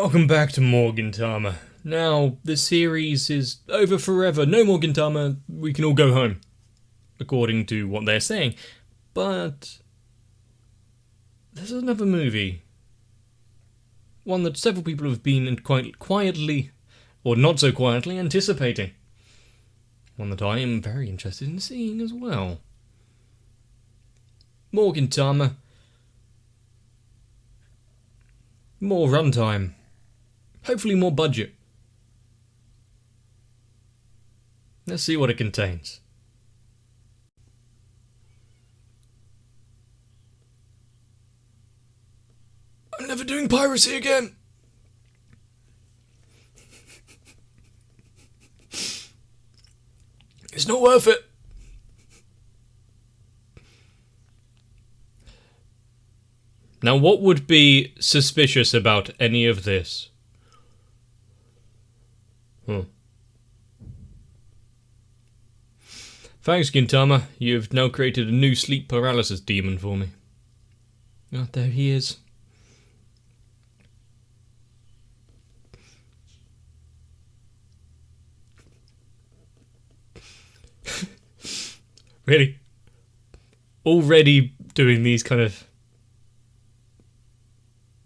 Welcome back to more Gintama. Now, the series is over forever. No more Gintama. We can all go home. According to what they're saying. But there's another movie. One that several people have been quite quietly, or not so quietly, anticipating. One that I am very interested in seeing as well. More Gintama. More runtime. Hopefully more budget. Let's see what it contains. I'm never doing piracy again! It's not worth it! Now, what would be suspicious about any of this? Thanks, Gintama. You've now created a new sleep paralysis demon for me. Oh, there he is. Really? Already doing these kind of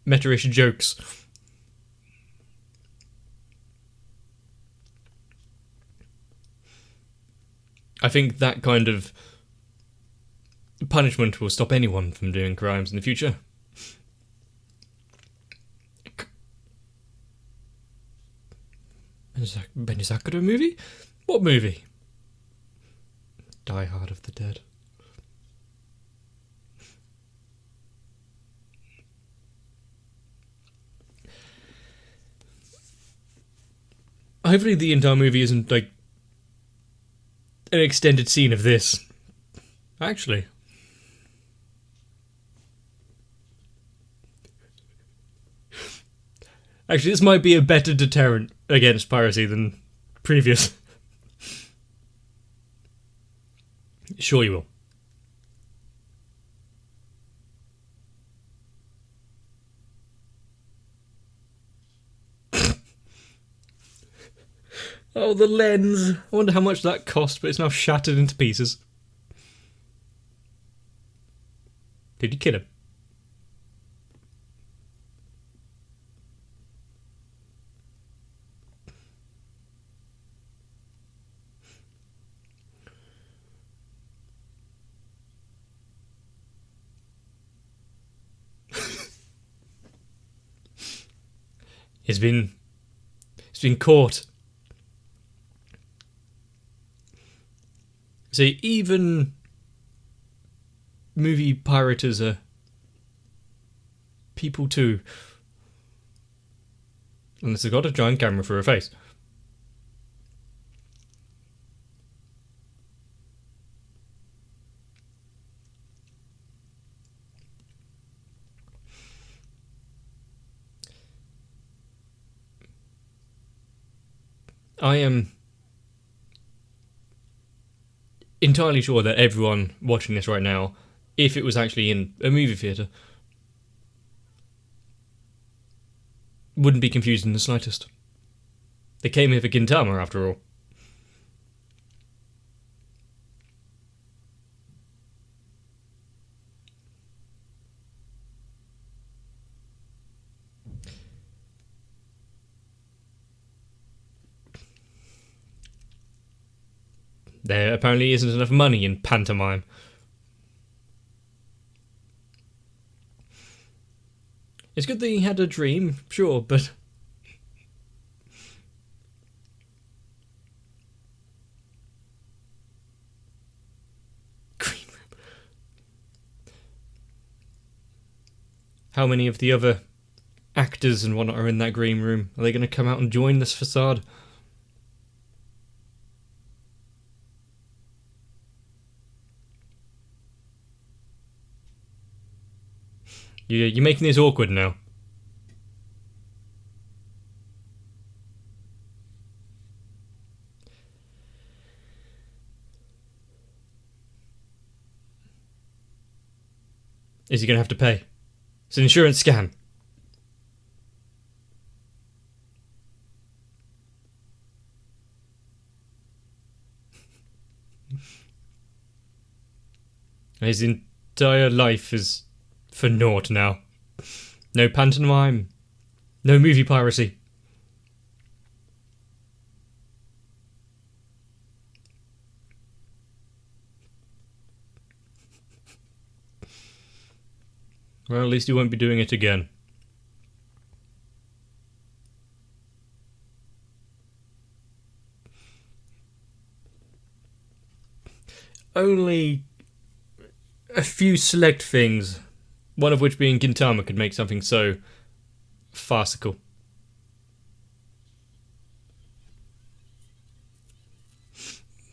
meta-ish jokes. I think that kind of punishment will stop anyone from doing crimes in the future. Benisakura movie? What movie? Die Hard of the Dead. Hopefully the entire movie isn't like an extended scene of this. Actually. This might be a better deterrent against piracy than previous. Sure you will. Oh, the lens. I wonder how much that cost, but it's now shattered into pieces. Did you kill him? It's been caught. See, even movie pirates are people too. Unless they've got a giant camera for a face. I am entirely sure that everyone watching this right now, if it was actually in a movie theatre, wouldn't be confused in the slightest. They came here for Gintama, after all. There apparently isn't enough money in pantomime. It's good that he had a dream, sure, but green room. How many of the other actors and whatnot are in that green room? Are they going to come out and join this facade? You're making this awkward now. Is he going to have to pay? It's an insurance scam. His entire life is for naught now. No pantomime, no movie piracy. Well, at least he won't be doing it again. Only a few select things, one of which being Gintama, could make something so farcical.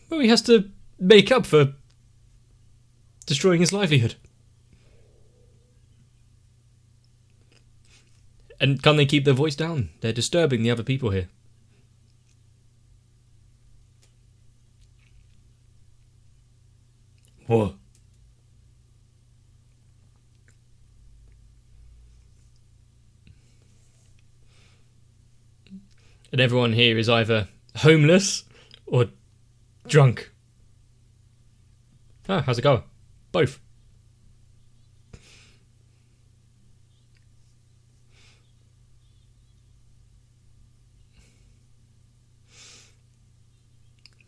Well, he has to make up for destroying his livelihood. And can they keep their voice down? They're disturbing the other people here. Whoa. And everyone here is either homeless or drunk. Ah, how's it going? Both.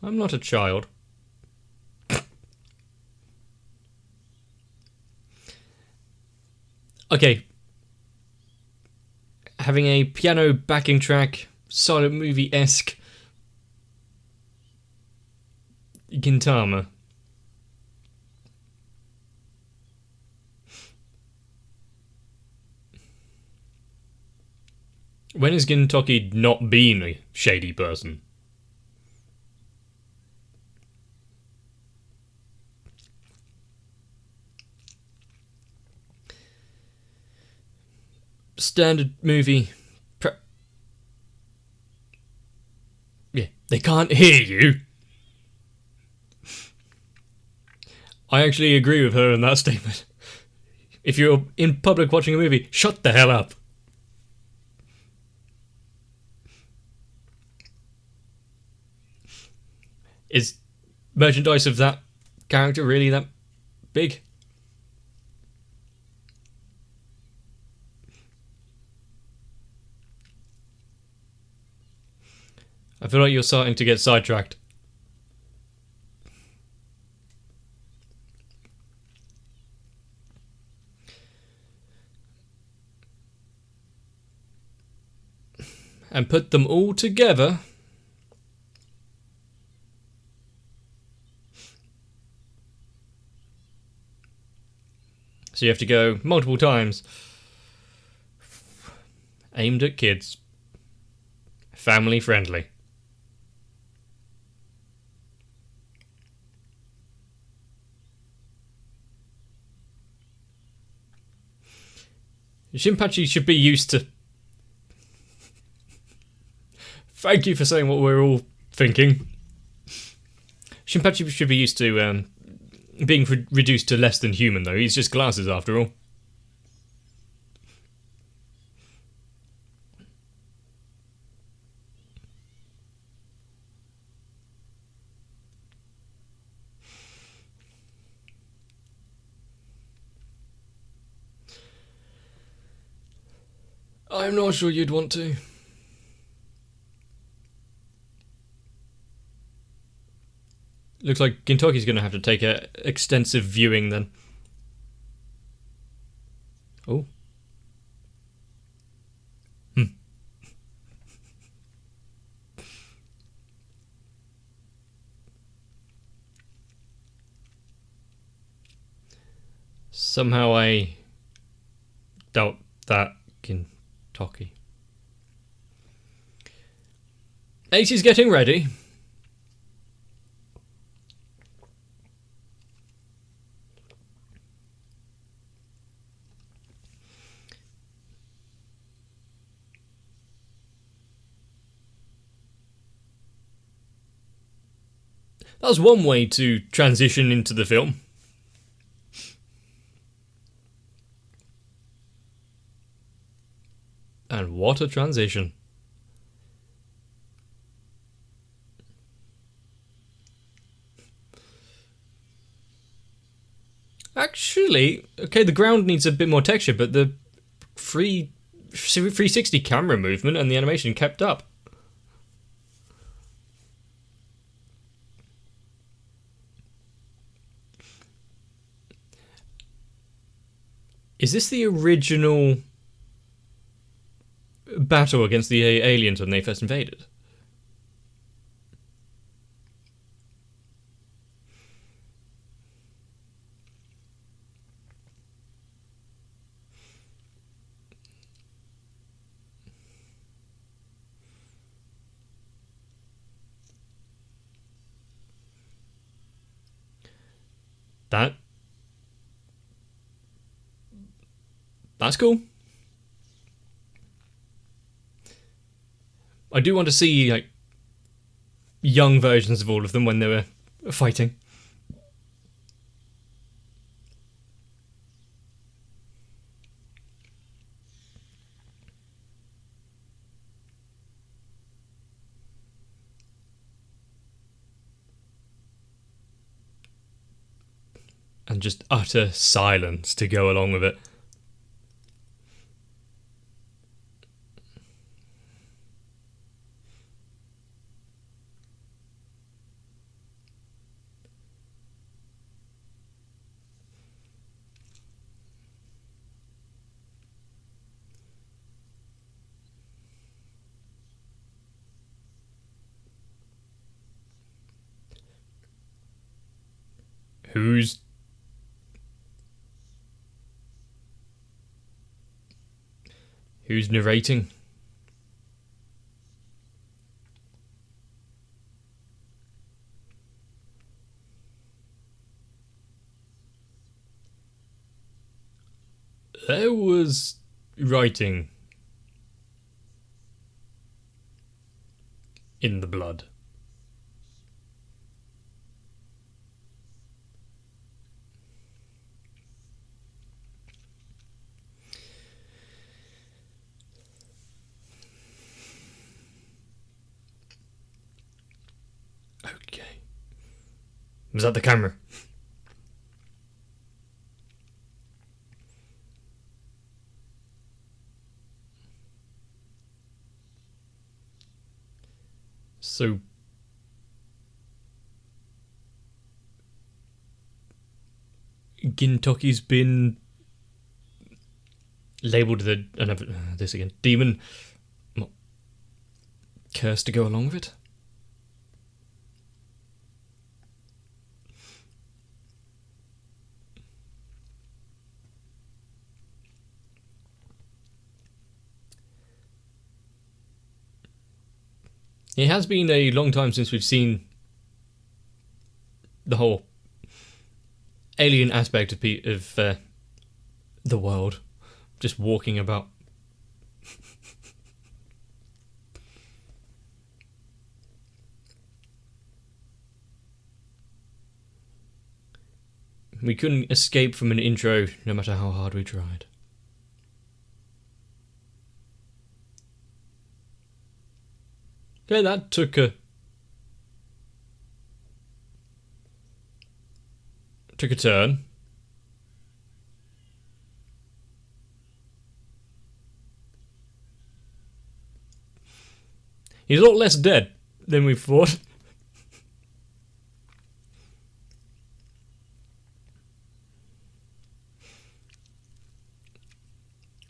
I'm not a child. Okay. Having a piano backing track, silent movie-esque Gintama. When has Gintoki not been a shady person? Standard movie. Yeah, they can't hear you. I actually agree with her in that statement. If you're in public watching a movie, shut the hell up. Is merchandise of that character really that big? I feel like you're starting to get sidetracked. And put them all together. So you have to go multiple times. Aimed at kids. Family friendly. Shinpachi should be used to... Thank you for saying what we're all thinking. Shinpachi should be used to being reduced to less than human, though. He's just glasses, after all. I'm not sure you'd want to. Looks like Gintoki's going to have to take a extensive viewing then. Oh. Somehow I doubt that Gintoki. Ace's getting ready. That's one way to transition into the film. And what a transition. Actually, okay, the ground needs a bit more texture, but the 360 camera movement and the animation kept up. Is this the original battle against the aliens when they first invaded? That's cool. I do want to see like young versions of all of them when they were fighting. And just utter silence to go along with it. Who's narrating? There was writing in the blood. Okay. Was that the camera? So Gintoki's been labelled this again, demon, cursed to go along with it. It has been a long time since we've seen the whole alien aspect of the world, just walking about. We couldn't escape from an intro, no matter how hard we tried. Okay, that took a turn. He's a lot less dead than we thought.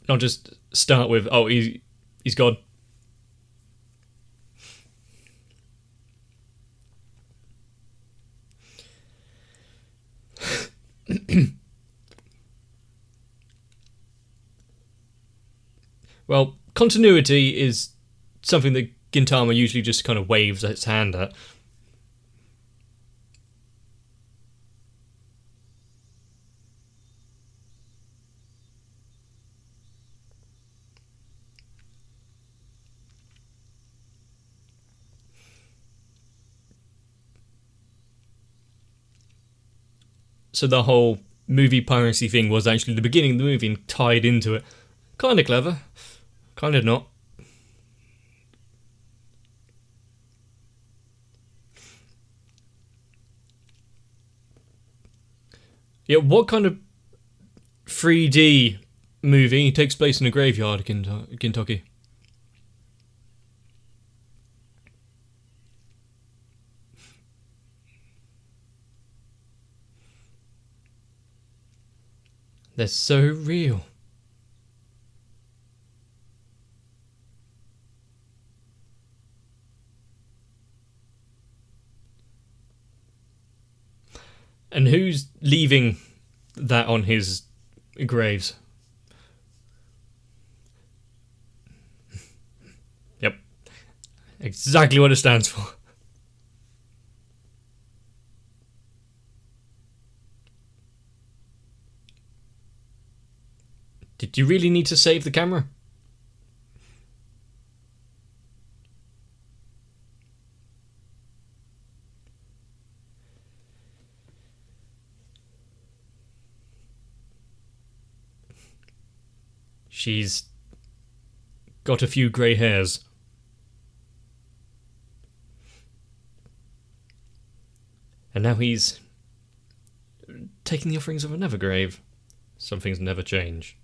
Not just start with, oh, he's gone. Well, continuity is something that Gintama usually just kind of waves its hand at. So the whole movie piracy thing was actually the beginning of the movie and tied into it. Kind of clever, kind of not. Yeah, what kind of 3D movie takes place in a graveyard in Kentucky? They're so real. And who's leaving that on his graves? Yep. Exactly what it stands for. Did you really need to save the camera? She's got a few grey hairs. And now he's taking the offerings of another grave. Some things never change.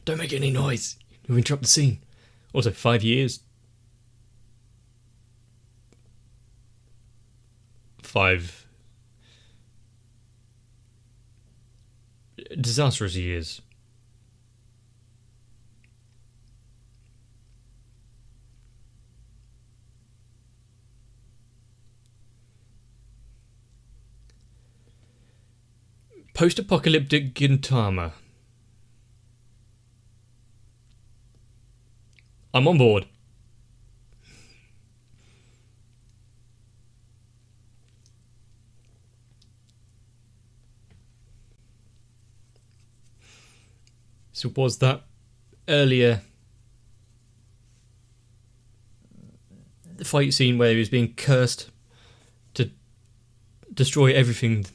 Don't make any noise. You'll interrupt the scene. Also, 5 years. 5 disastrous years. Post-apocalyptic Gintama. I'm on board. So was that earlier fight scene where he was being cursed to destroy everything?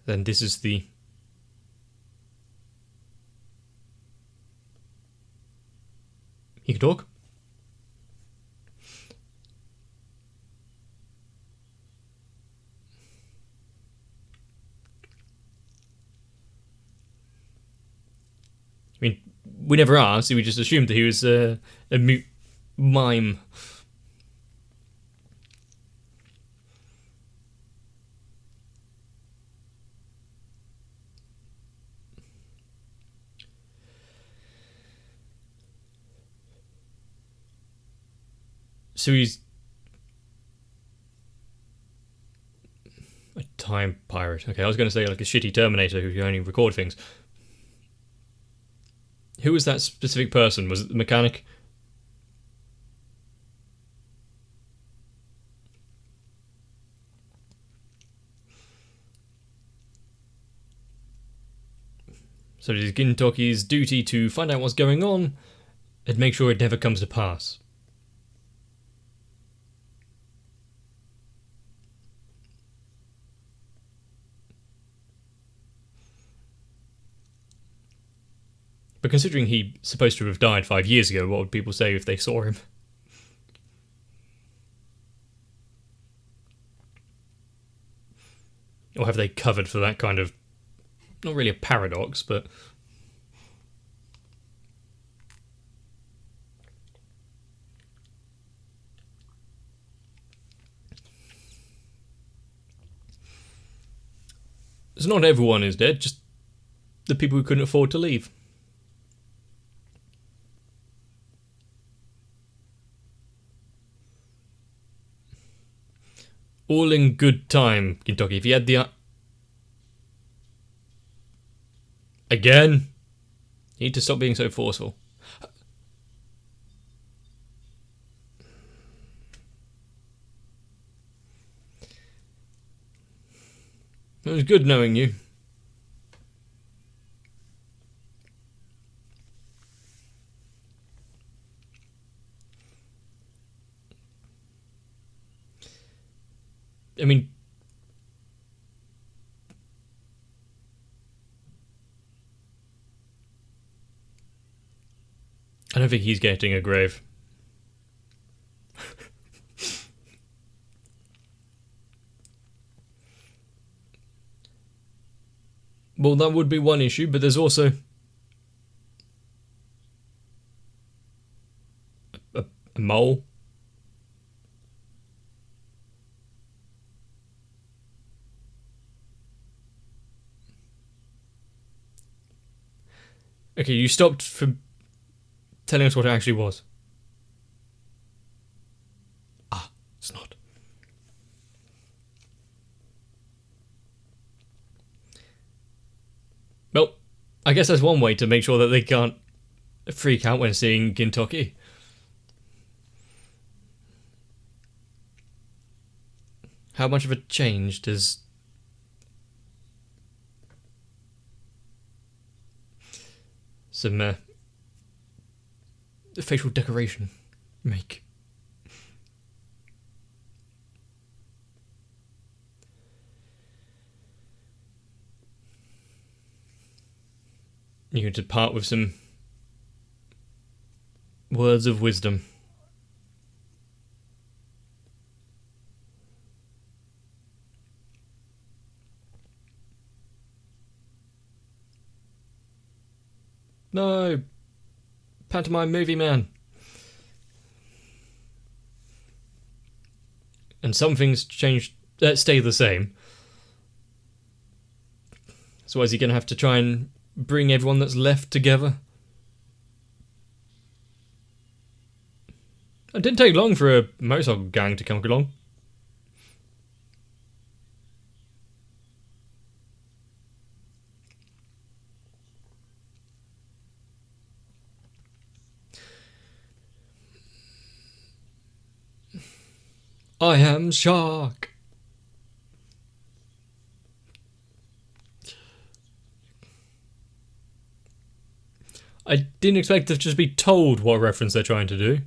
Then this is the... He can talk? I mean, we never asked, we just assumed that he was a mute mime. So he's a time pirate. Okay, I was going to say like a shitty Terminator who can only record things. Who was that specific person? Was it the mechanic? So it is Gintoki's duty to find out what's going on and make sure it never comes to pass. But considering he's supposed to have died 5 years ago, what would people say if they saw him? Or have they covered for that kind of... Not really a paradox, but... So not everyone is dead, just the people who couldn't afford to leave. All in good time, Gintoki. If you had the... Again? You need to stop being so forceful. It was good knowing you. I mean, I don't think he's getting a grave. Well, that would be one issue, but there's also a mole. Okay, you stopped from telling us what it actually was. Ah, it's not. Well, I guess that's one way to make sure that they can't freak out when seeing Gintoki. How much of a change does some facial decoration make? You can depart with some words of wisdom. No, pantomime movie man. And some things stay the same. So is he going to have to try and bring everyone that's left together? It didn't take long for a motorcycle gang to come along. I am Shark. I didn't expect to just be told what reference they're trying to do.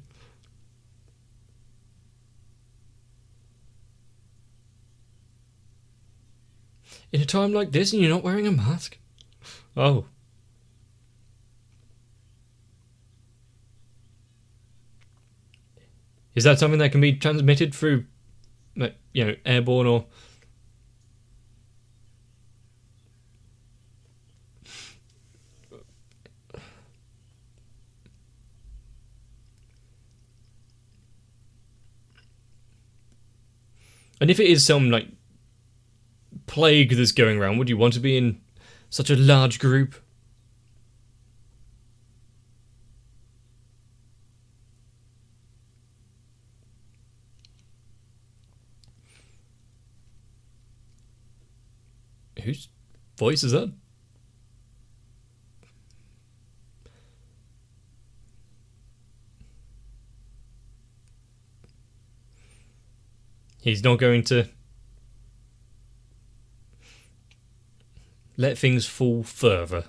In a time like this and you're not wearing a mask? Oh. Is that something that can be transmitted through, airborne or... And if it is some, plague that's going around, would you want to be in such a large group? Whose voice is that? He's not going to let things fall further.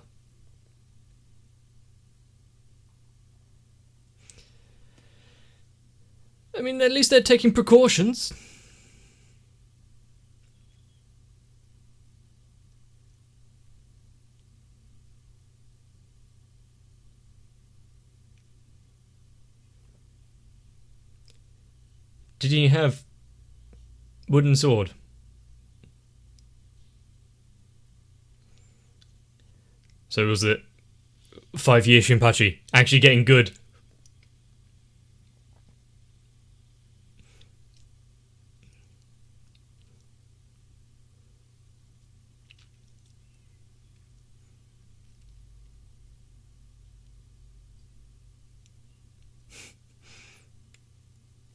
I mean, at least they're taking precautions. Did he have wooden sword? So was it 5-year Shinpachi actually getting good?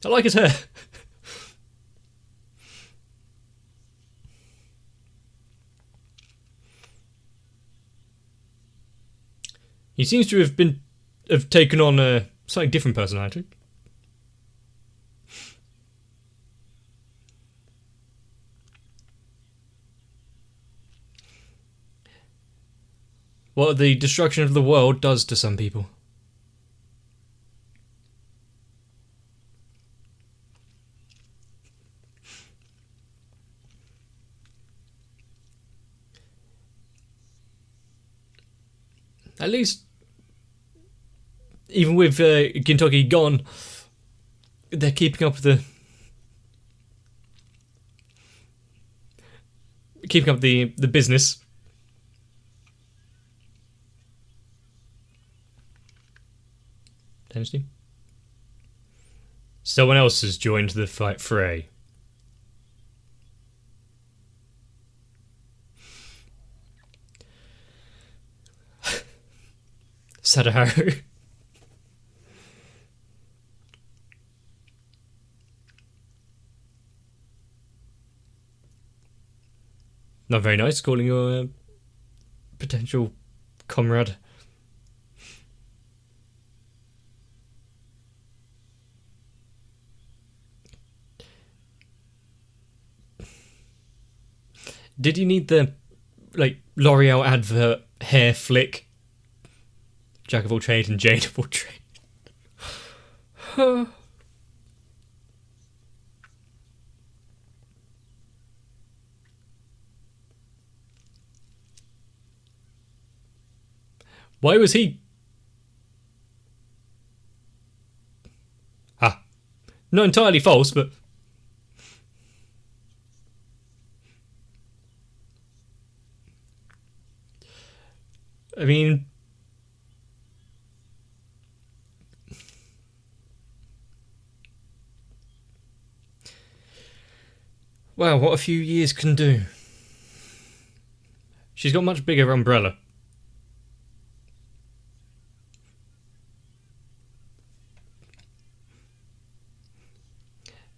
I like his hair. He seems to have taken on a slightly different personality. What the destruction of the world does to some people. At least even with Gintoki gone, they're keeping up the business. Tennis team. Someone else has joined the fight fray. Sadaharu. Not very nice calling your potential comrade. Did you need the, L'Oreal advert hair flick? Jack of all trades and Jane of all trades. Why was he... Not entirely false, but... I mean... Wow, what a few years can do. She's got a much bigger umbrella.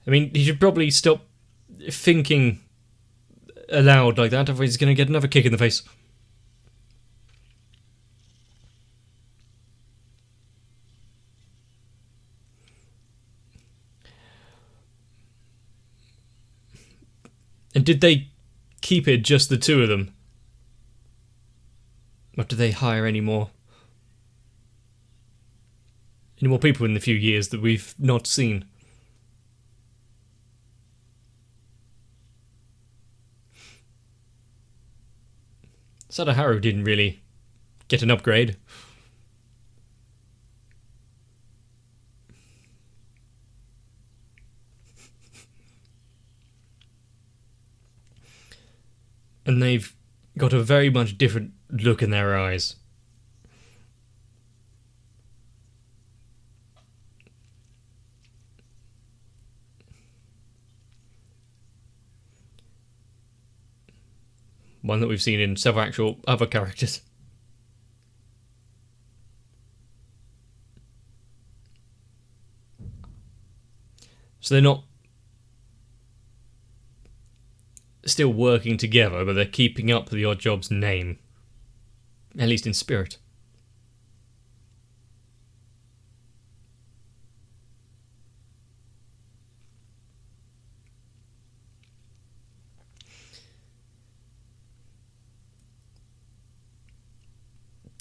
I mean, he should probably stop thinking aloud like that, otherwise he's going to get another kick in the face. And did they keep it just the two of them? Or did they hire any more people in the few years that we've not seen? Sadaharu didn't really get an upgrade. And they've got a very much different look in their eyes. One that we've seen in several actual other characters. So they're not still working together, but they're keeping up the Oddjob's name. At least in spirit.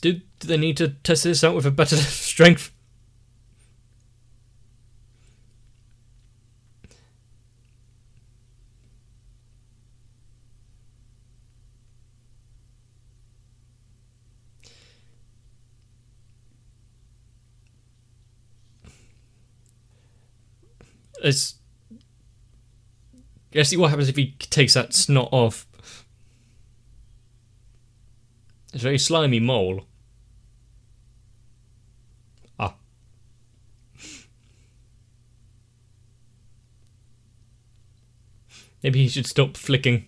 Do they need to test this out with a better strength? Let's see what happens if he takes that snot off. It's a very slimy mole. Maybe he should stop flicking.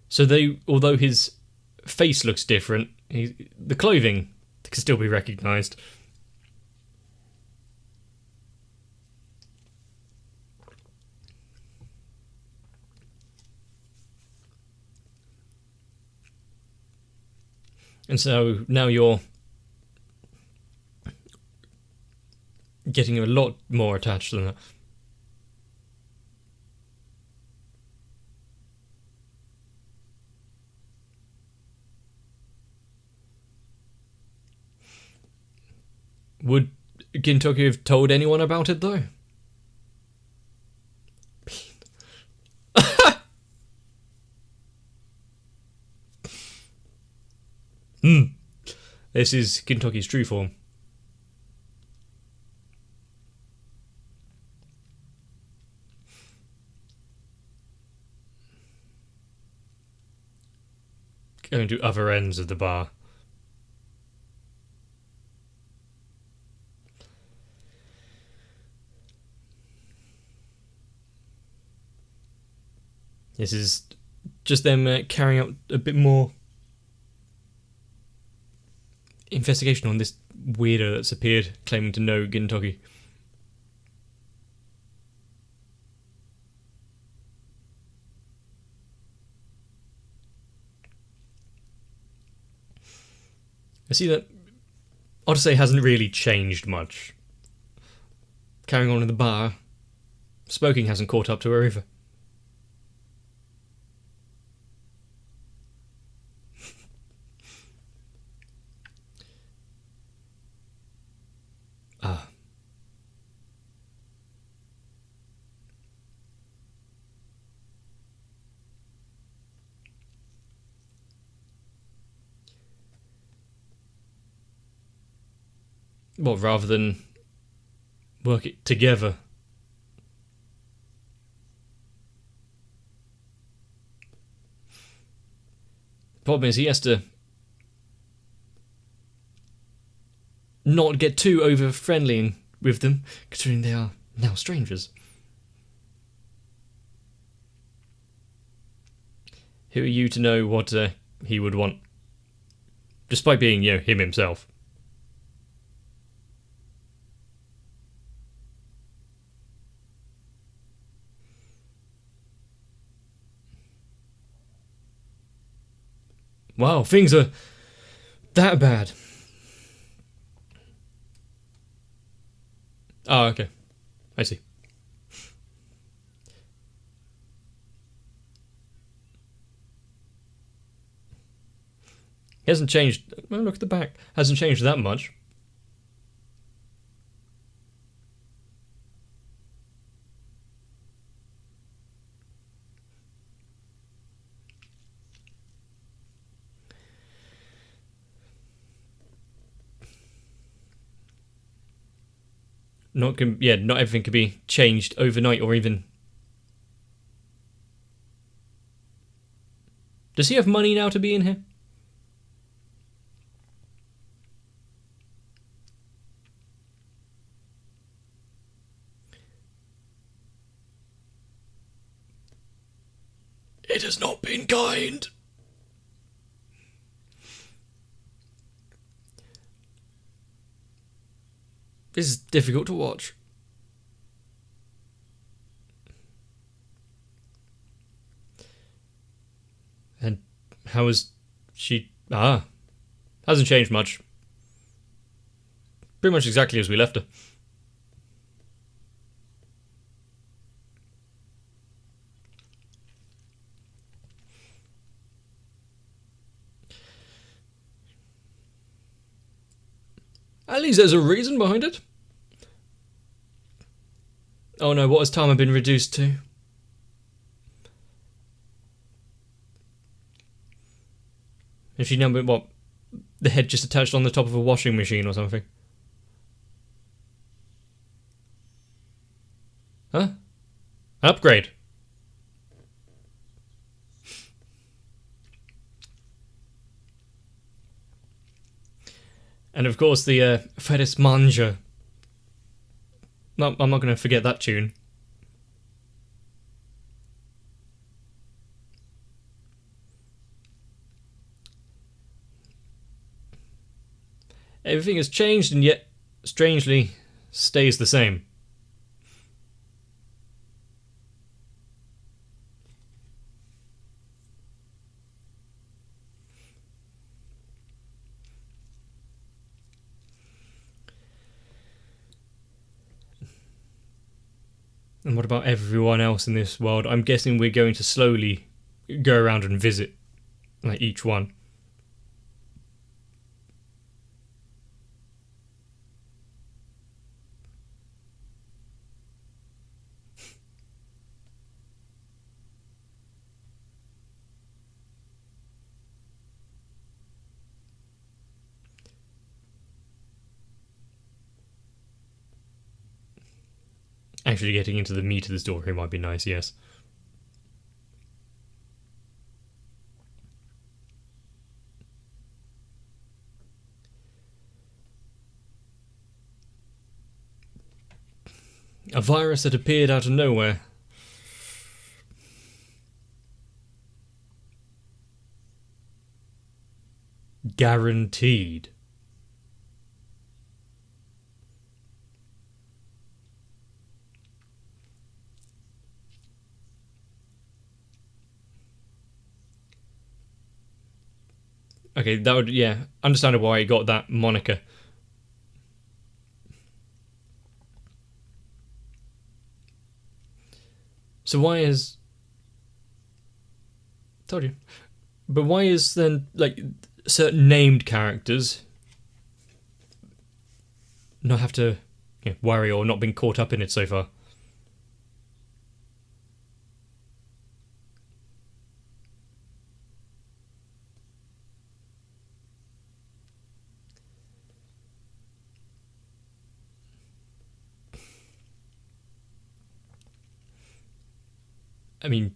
So although his face looks different, the clothing can still be recognised. And so now you're getting a lot more attached than that. Would Gintoki have told anyone about it, though? This is Gintoki's true form. Going to other ends of the bar. This is just them carrying out a bit more investigation on this weirdo that's appeared, claiming to know Gintoki. I see that Odyssey hasn't really changed much. Carrying on in the bar, smoking hasn't caught up to her either. Well, rather than work it together. The problem is he has to not get too over-friendly with them, considering they are now strangers. Who are you to know what he would want? Despite being, him himself. Wow, things are that bad. Oh, okay. I see. He hasn't changed. Well, look at the back. Hasn't changed that much. Not everything can be changed overnight or even... Does he have money now to be in here? It has not been kind. This is difficult to watch. And how is she... hasn't changed much. Pretty much exactly as we left her. At least there's a reason behind it. Oh no, what has Tama been reduced to? If she now been, what? The head just attached on the top of a washing machine or something? Huh? An upgrade. And of course the Feris Manja. No, I'm not going to forget that tune. Everything has changed and yet, strangely, stays the same. And what about everyone else in this world? I'm guessing we're going to slowly go around and visit, like, each one. actually getting into the meat of the story might be nice, yes. A virus that appeared out of nowhere. Guaranteed. Okay, that would, yeah, understandable why he got that moniker. So why is... Told you. But why is then, like, certain named characters not have to worry or not been caught up in it so far? I mean,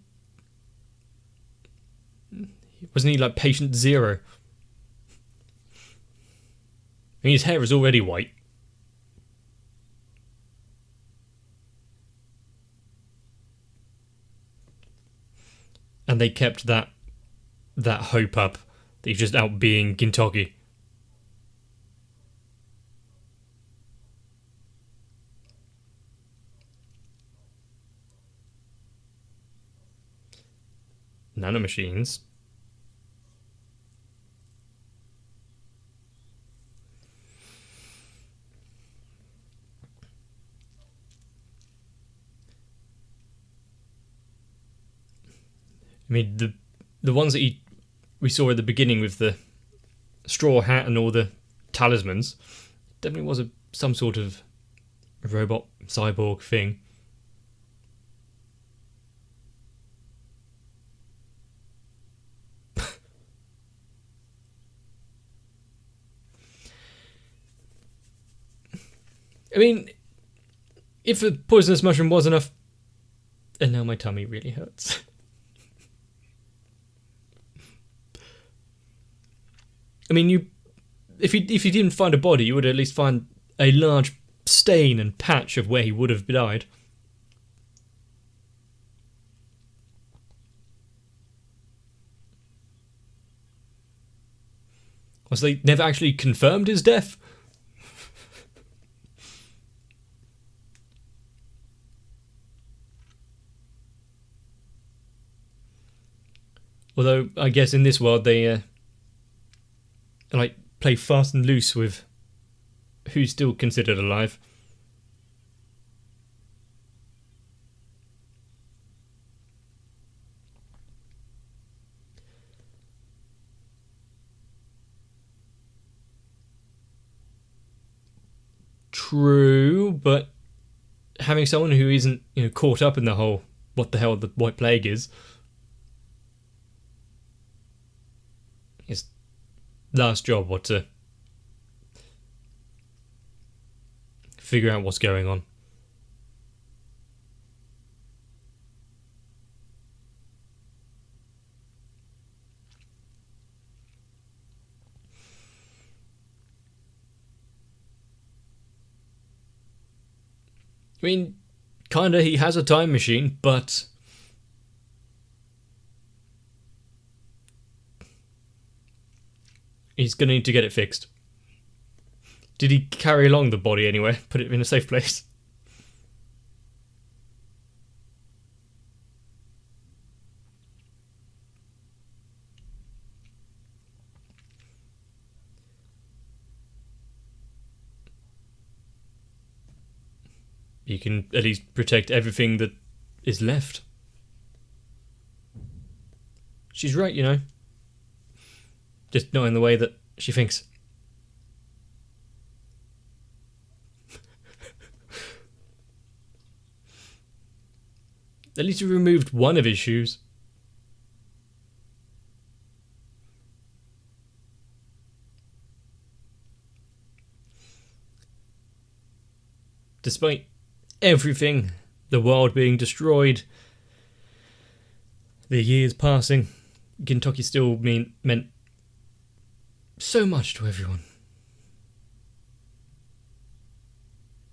wasn't he like patient zero? I mean, his hair is already white. And they kept that hope up that he's just out being Gintoki. Nanomachines. I mean, the ones that we saw at the beginning with the straw hat and all the talismans definitely was some sort of robot cyborg thing. I mean, if a poisonous mushroom was enough... And now my tummy really hurts. I mean, if you didn't find a body, you would at least find a large stain and patch of where he would have died. Was they never actually confirmed his death? Although, I guess in this world they like play fast and loose with who's still considered alive. True, but having someone who isn't caught up in the whole what the hell the White Plague is his last job, what to figure out what's going on. I mean, kinda, he has a time machine, but he's gonna need to get it fixed. Did he carry along the body anywhere? Put it in a safe place? You can at least protect everything that is left. She's right, Just not in the way that she thinks. At least he removed one of his shoes. Despite everything the world being destroyed, the years passing, Gintoki still meant so much to everyone.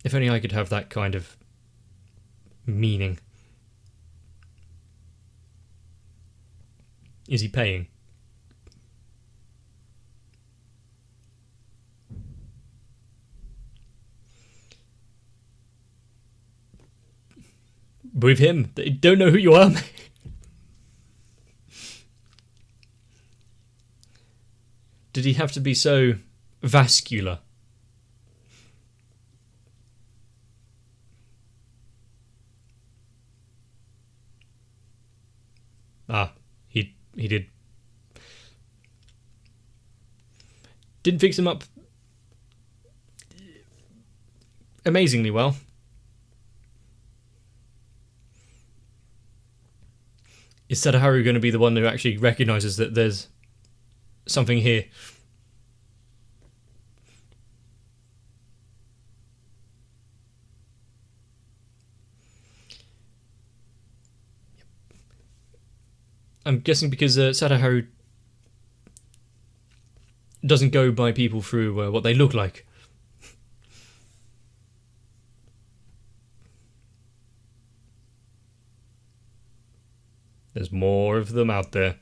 If only I could have that kind of meaning. Is he paying? With him, they don't know who you are. Did he have to be so vascular? He did. Didn't fix him up amazingly well. Is Sadaharu going to be the one who actually recognises that there's something here? I'm guessing because Sadaharu doesn't go by people through what they look like. There's more of them out there.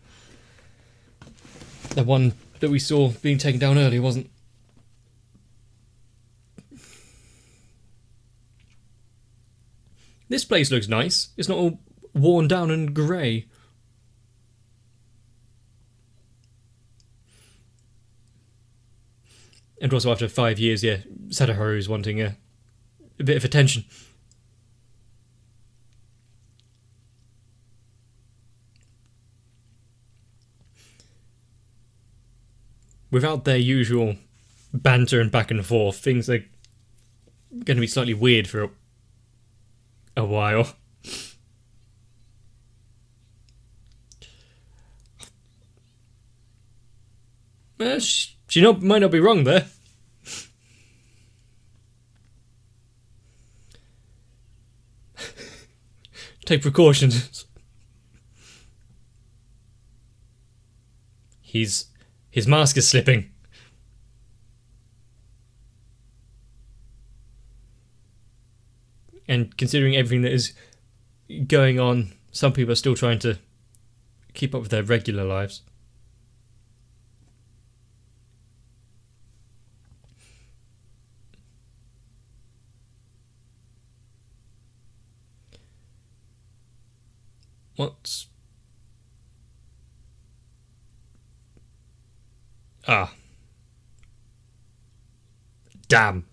The one that we saw being taken down earlier wasn't. This place looks nice. It's not all worn down and grey. And also after 5 years, yeah, Sadaharu is wanting a bit of attention. Without their usual banter and back and forth, things are going to be slightly weird for a while. She might not be wrong there. Take precautions. His mask is slipping. And considering everything that is going on, some people are still trying to keep up with their regular lives. What's... Ah. Damn.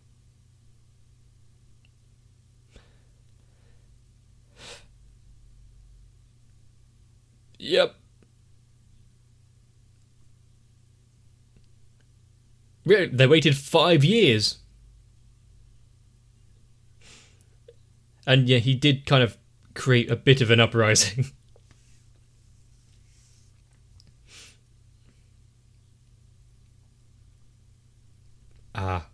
Yep. They waited 5 years. And yeah, he did kind of create a bit of an uprising. Ah.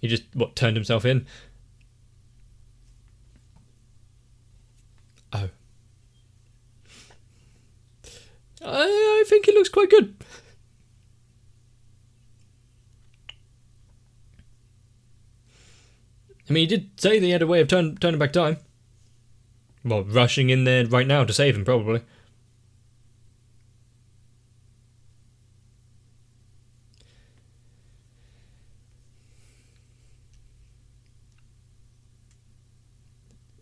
He just, turned himself in? Oh. I think it looks quite good. I mean, he did say they had a way of turning back time. Well, rushing in there right now to save him, probably.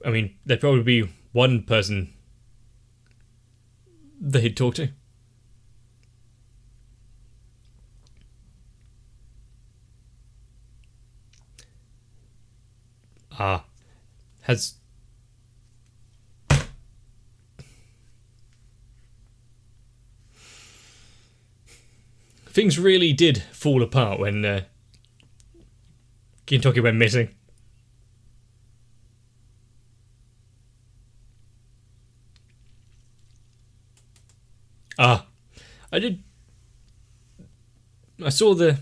I mean, there'd probably be one person that he'd talk to. Ah. Has... Things really did fall apart when Gintoki went missing. Ah, I saw the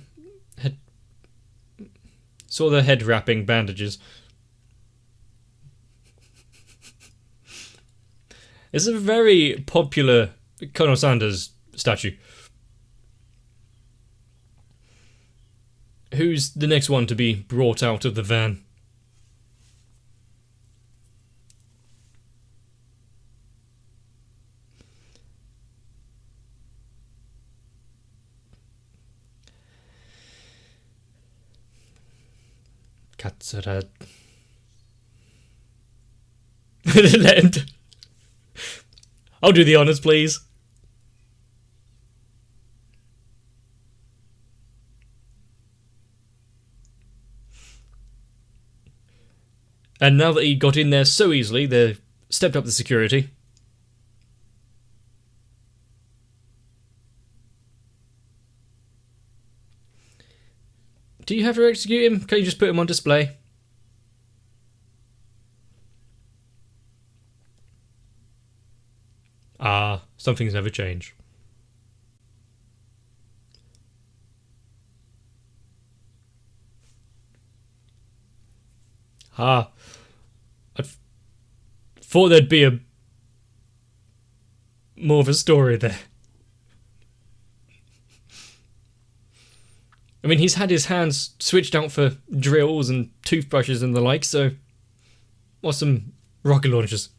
head wrapping bandages. It's a very popular Colonel Sanders statue. Who's the next one to be brought out of the van? Katsura. I'll do the honours, please. And now that he got in there so easily, they've stepped up the security. Do you have to execute him? Can't you just put him on display? Ah, some things never change. Ah, I thought there'd be a more of a story there. I mean, he's had his hands switched out for drills and toothbrushes and the like, so what's some rocket launchers?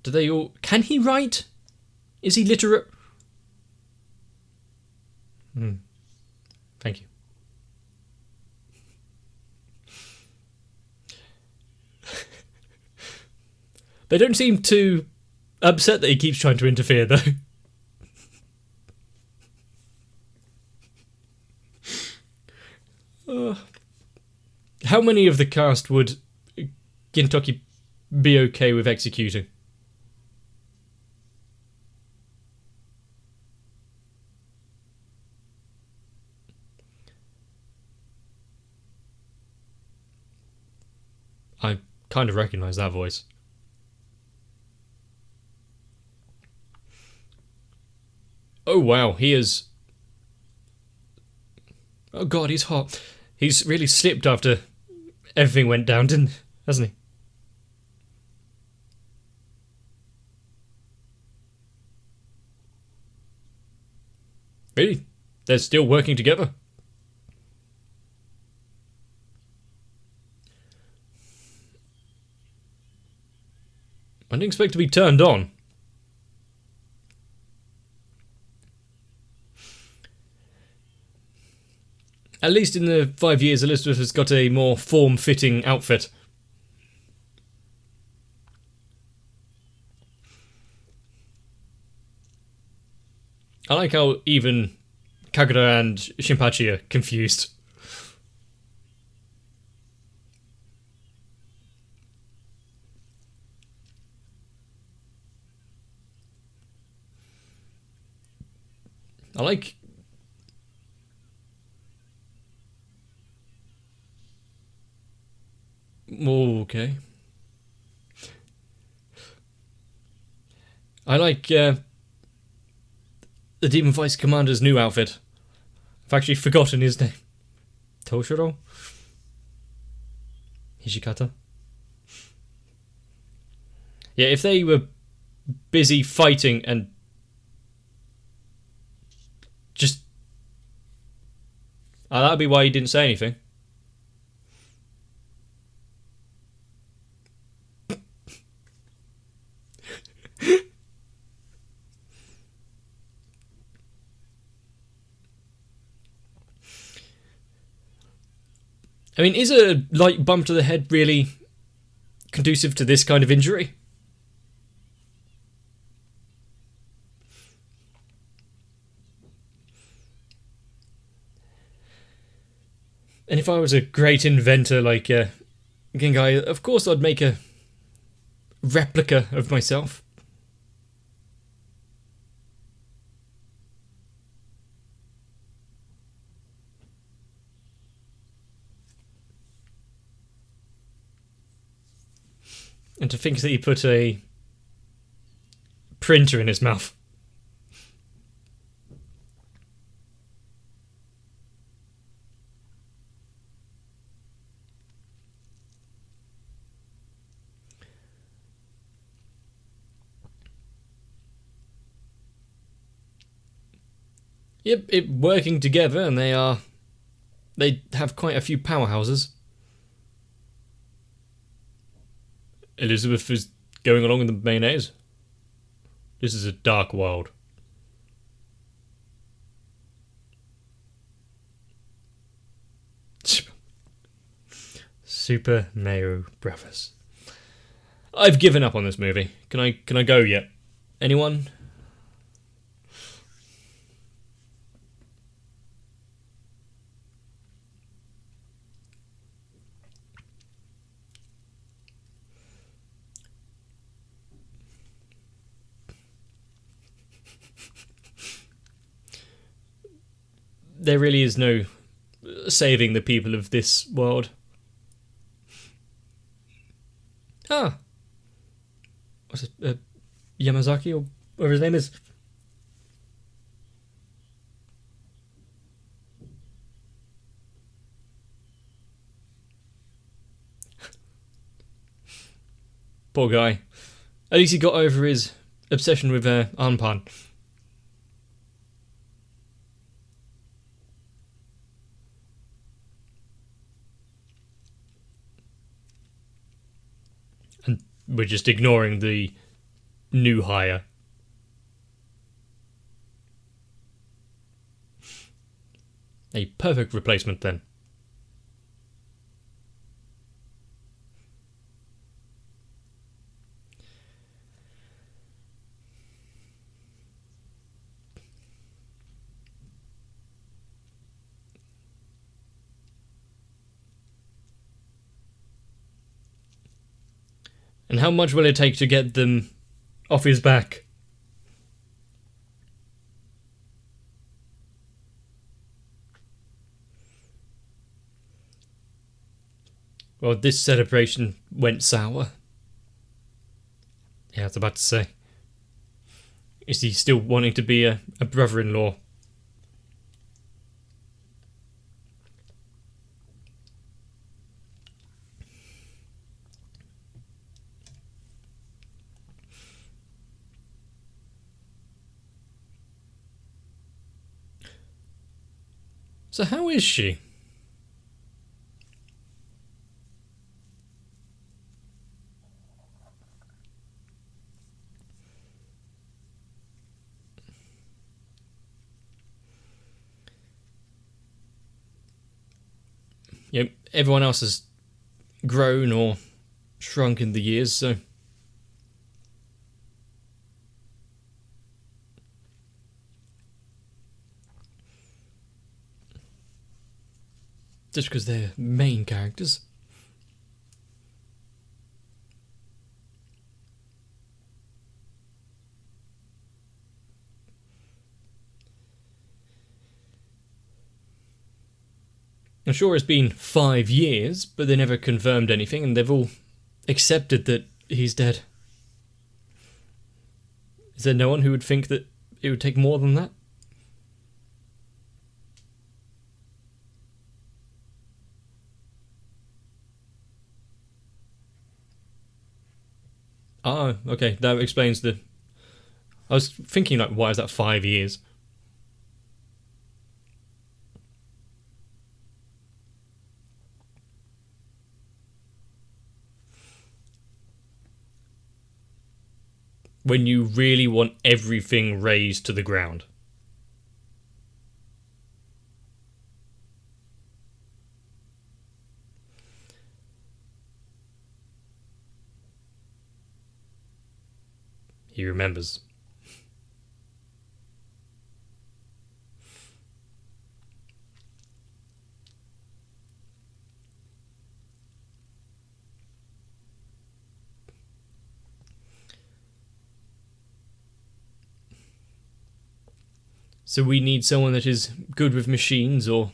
Do they all... Can he write? Is he literate? Thank you. They don't seem too upset that he keeps trying to interfere, though. How many of the cast would Gintoki be okay with executing? I kind of recognise that voice. Oh wow, he is... Oh god, he's hot. He's really slipped after everything went down, hasn't he? Really? They're still working together? I didn't expect to be turned on. At least in the 5 years, Elizabeth has got a more form-fitting outfit. I like how even Kagura and Shinpachi are confused. I like... Oh, okay. I like the Demon Vice Commander's new outfit. I've actually forgotten his name. Toshiro? Hijikata? Yeah, if they were busy fighting and just... that'd be why he didn't say anything. I mean, is a light bump to the head really conducive to this kind of injury? And if I was a great inventor like Gengai, of course I'd make a replica of myself. And to think that he put a printer in his mouth. Yep, it working together, and they have quite a few powerhouses. Elizabeth is going along with the mayonnaise. This is a dark world. Super Mario Brothers. I've given up on this movie. Can I go yet? Anyone? There really is no saving the people of this world. Ah. What's it? Yamazaki, or whatever his name is. Poor guy. At least he got over his obsession with Anpan. And we're just ignoring the new hire. A perfect replacement then. And how much will it take to get them off his back? Well, this celebration went sour. Yeah, I was about to say. Is he still wanting to be a brother-in-law? So how is she? Yep, everyone else has grown or shrunk in the years, so... Just because they're main characters. I'm sure it's been 5 years, but they never confirmed anything, and they've all accepted that he's dead. Is there no one who would think that it would take more than that? Ah, okay, that explains the... I was thinking, like, why is that 5 years? When you really want everything razed to the ground. He remembers. So we need someone that is good with machines, or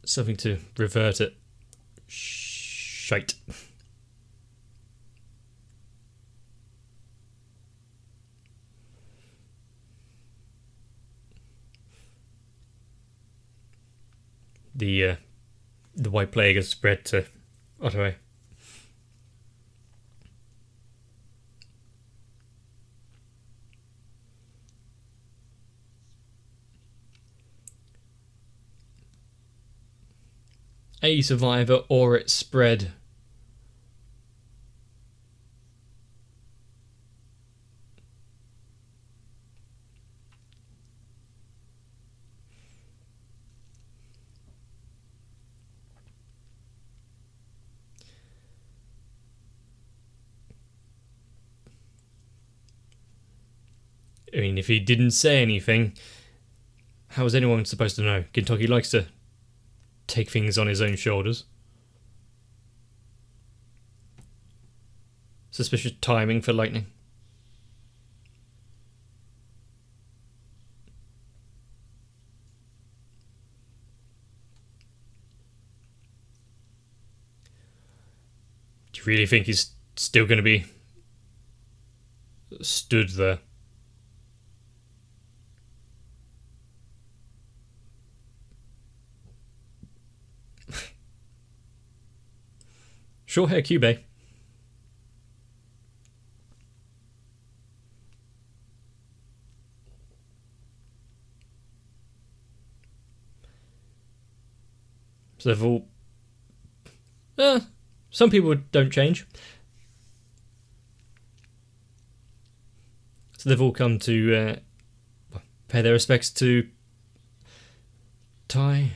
something to revert it. Shite. The white plague has spread to Ottawa. a survivor or it spread. I mean, if he didn't say anything, how was anyone supposed to know? Gintoki likes to take things on his own shoulders. Suspicious timing for lightning. Do you really think he's still going to be stood there? Short hair Cube. So they've all... some people don't change. So they've all come to pay their respects to Tai.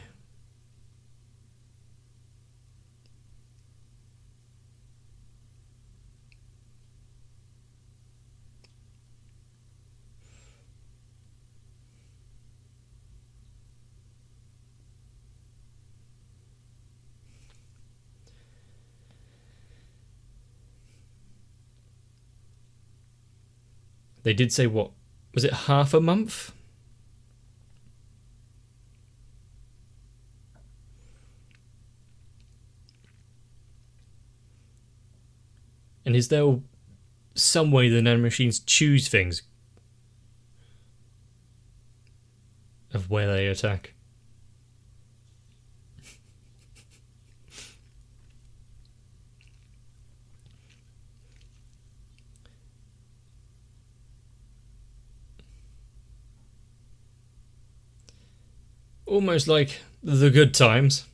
They did say, what, was it half a month? And is there some way the nanomachines choose things of where they attack? Almost like the good times,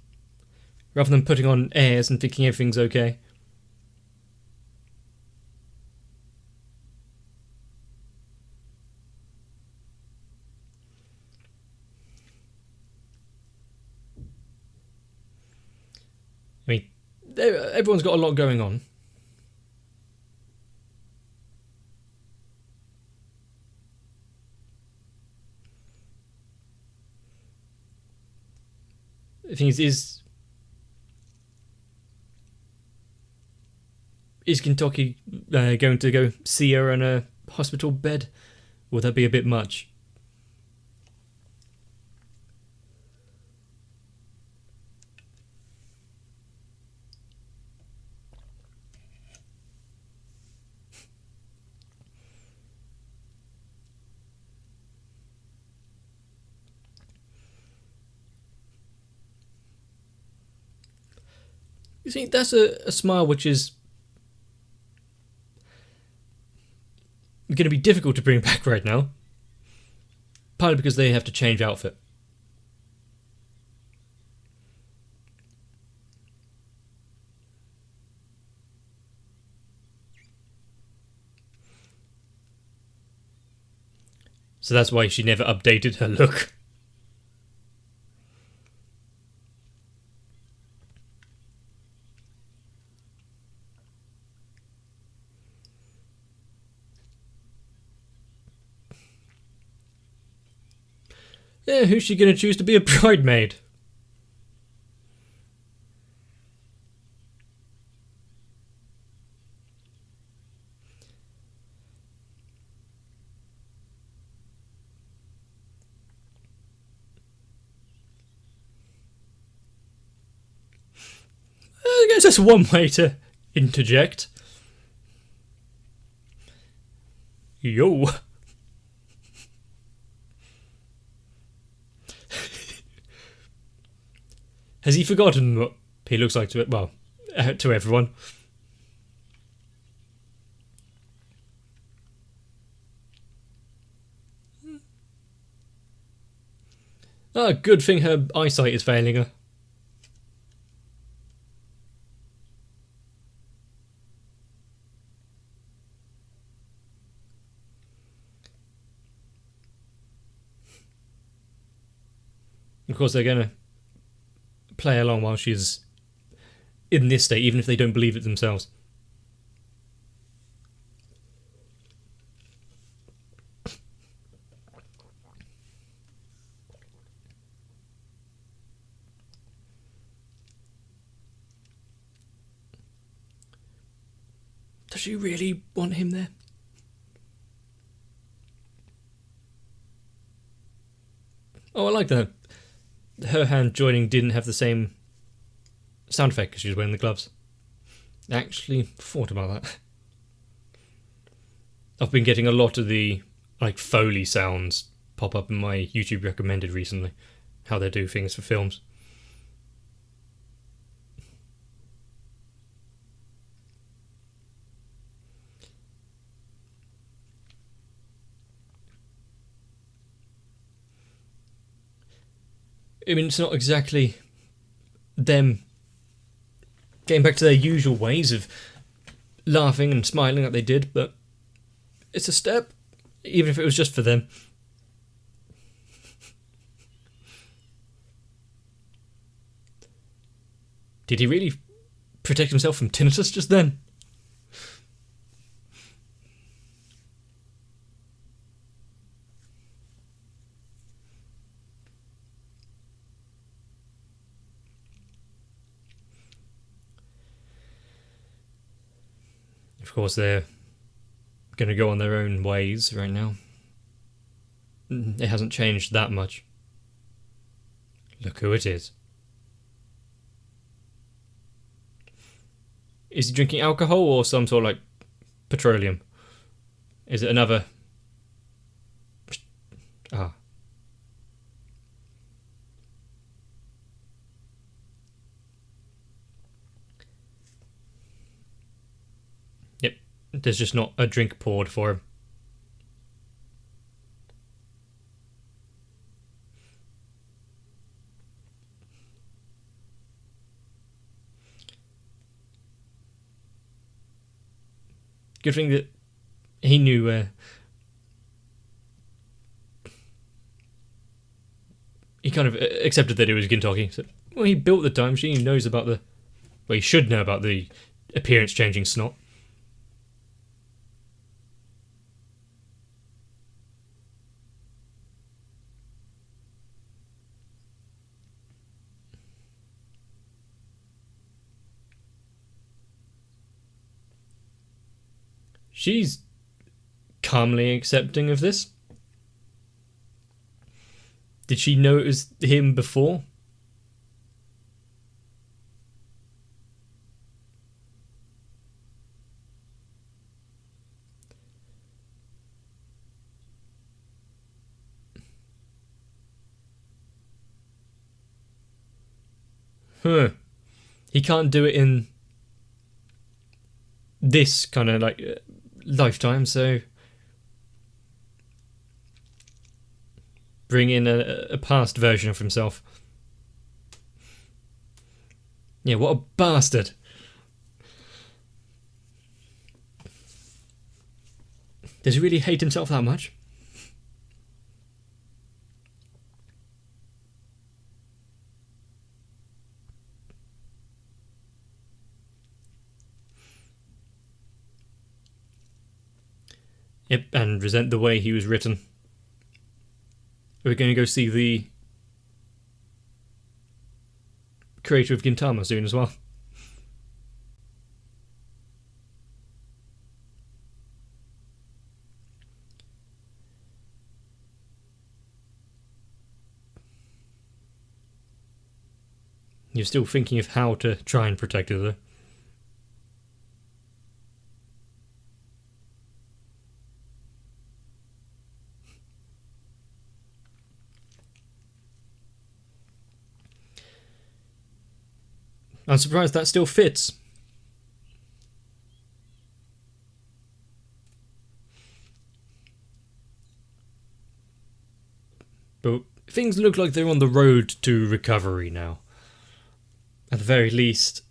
rather than putting on airs and thinking everything's okay. I mean, everyone's got a lot going on. The thing is Gintoki going to go see her in a hospital bed? Would that be a bit much? You see, that's a smile which is going to be difficult to bring back right now. Partly because they have to change outfit. So that's why she never updated her look. Yeah, who's she going to choose to be a bridesmaid? I guess that's one way to interject. Yo. Has he forgotten what he looks like to it? Well, to everyone. Ah, good thing her eyesight is failing her. Of course, they're going to play along while she's in this state, even if they don't believe it themselves. Does she really want him there? Oh, I like that. Her hand joining didn't have the same sound effect because she was wearing the gloves. I actually thought about that. I've been getting a lot of the Foley sounds pop up in my YouTube recommended recently. How they do things for films. I mean, it's not exactly them getting back to their usual ways of laughing and smiling like they did, but it's a step, even if it was just for them. Did he really protect himself from tinnitus just then? Of course, they're going to go on their own ways right now. It hasn't changed that much. Look who it is. Is he drinking alcohol or some sort of petroleum? Is it another... Ah. Yep, there's just not a drink poured for him. Good thing that he knew he kind of accepted that it was Gintoki. So, well, he built the time machine, he knows about the... Well, he should know about the appearance-changing snot. She's calmly accepting of this. Did she know it was him before? Huh. He can't do it in this kind of lifetime, so bring in a past version of himself. Yeah, what a bastard. Does he really hate himself that much? Yep, and resent the way he was written. We're going to go see the creator of Gintama soon as well. You're still thinking of how to try and protect her, though. I'm surprised that still fits. But things look like they're on the road to recovery now. At the very least.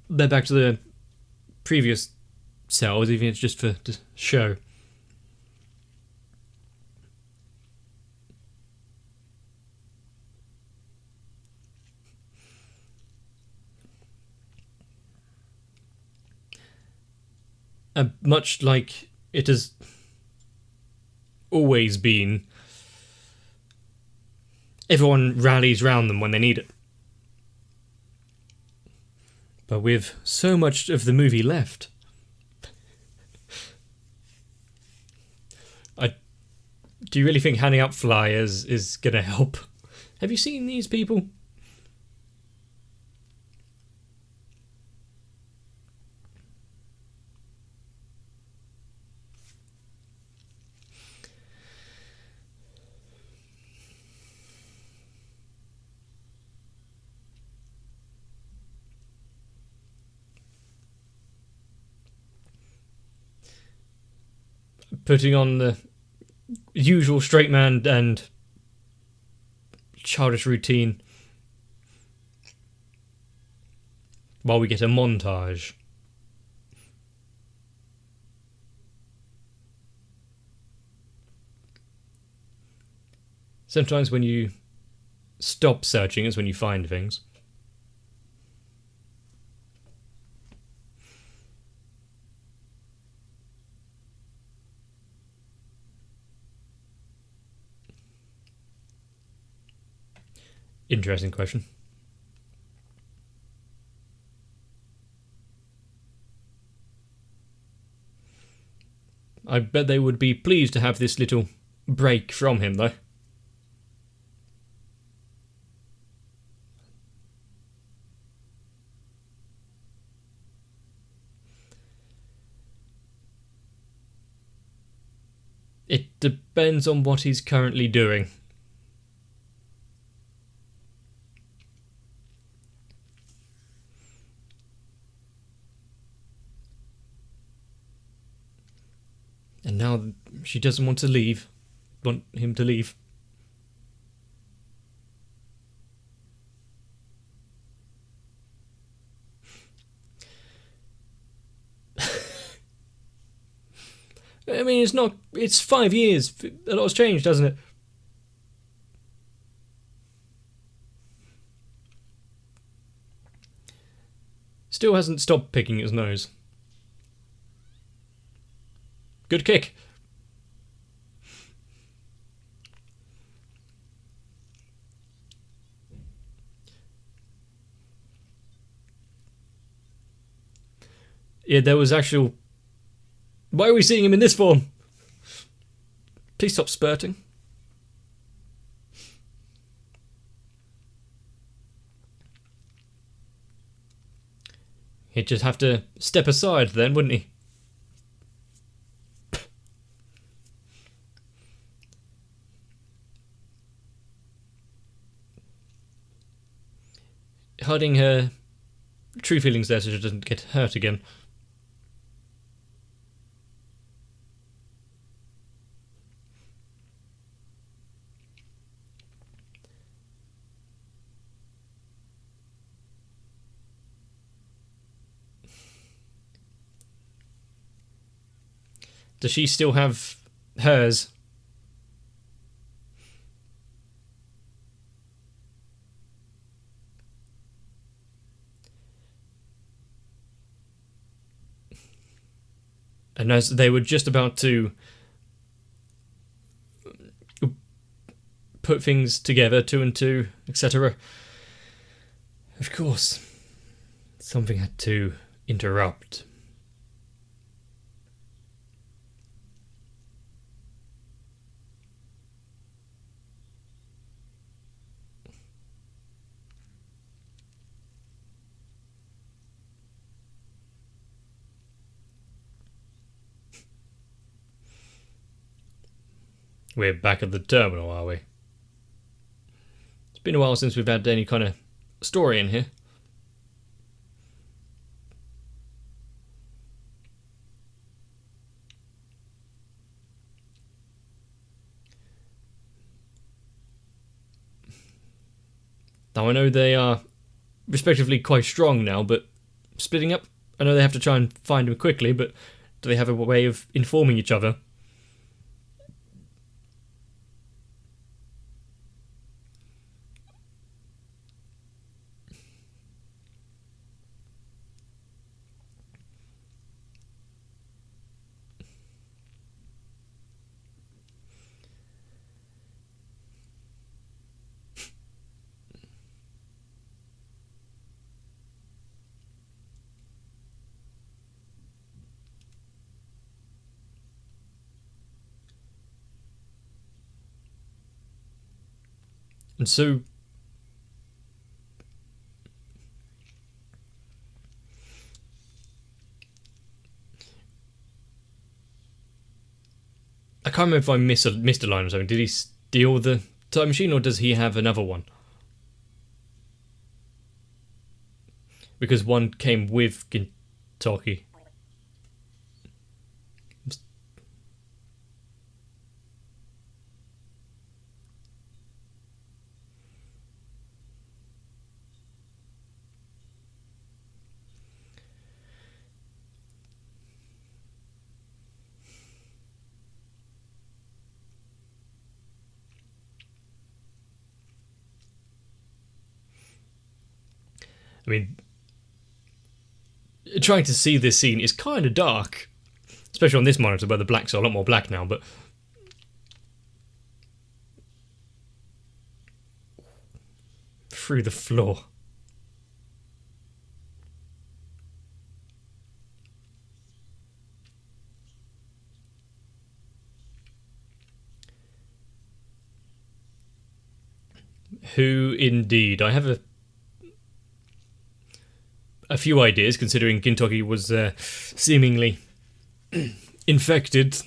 They're back to the previous cells, even if it's just for show. Much like it has always been, everyone rallies round them when they need it. But with so much of the movie left, do you really think handing out flyers is going to help? Have you seen these people? Putting on the usual straight man and childish routine while we get a montage. Sometimes when you stop searching is when you find things. Interesting question. I bet they would be pleased to have this little break from him, though. It depends on what he's currently doing. And now she doesn't want him to leave. I mean, it's 5 years. A lot has changed, hasn't it? Still hasn't stopped picking his nose. Good kick. Yeah, there was actual... Why are we seeing him in this form? Please stop spurting. He'd just have to step aside then, wouldn't he? Hiding her true feelings there so she doesn't get hurt again. Does she still have hers? And as they were just about to put things together, 2 and 2, etc., of course, something had to interrupt. We're back at the terminal, are we? It's been a while since we've had any kind of story in here. Now I know they are respectively quite strong now, but splitting up, I know they have to try and find him quickly, but Do they have a way of informing each other? And so I can't remember if I missed a line or something. Did he steal the time machine, or does he have another one? Because one came with Gintoki. I mean, trying to see this scene is kind of dark, especially on this monitor where the blacks are a lot more black now, but through the floor. Who indeed? I have a few ideas, considering Gintoki was seemingly infected.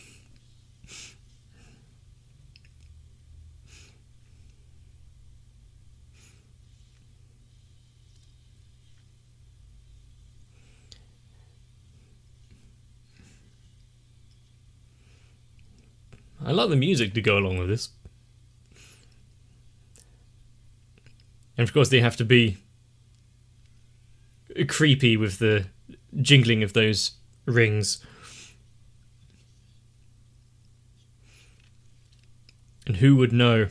I like the music to go along with this. And of course they have to be creepy with the jingling of those rings. And who would know?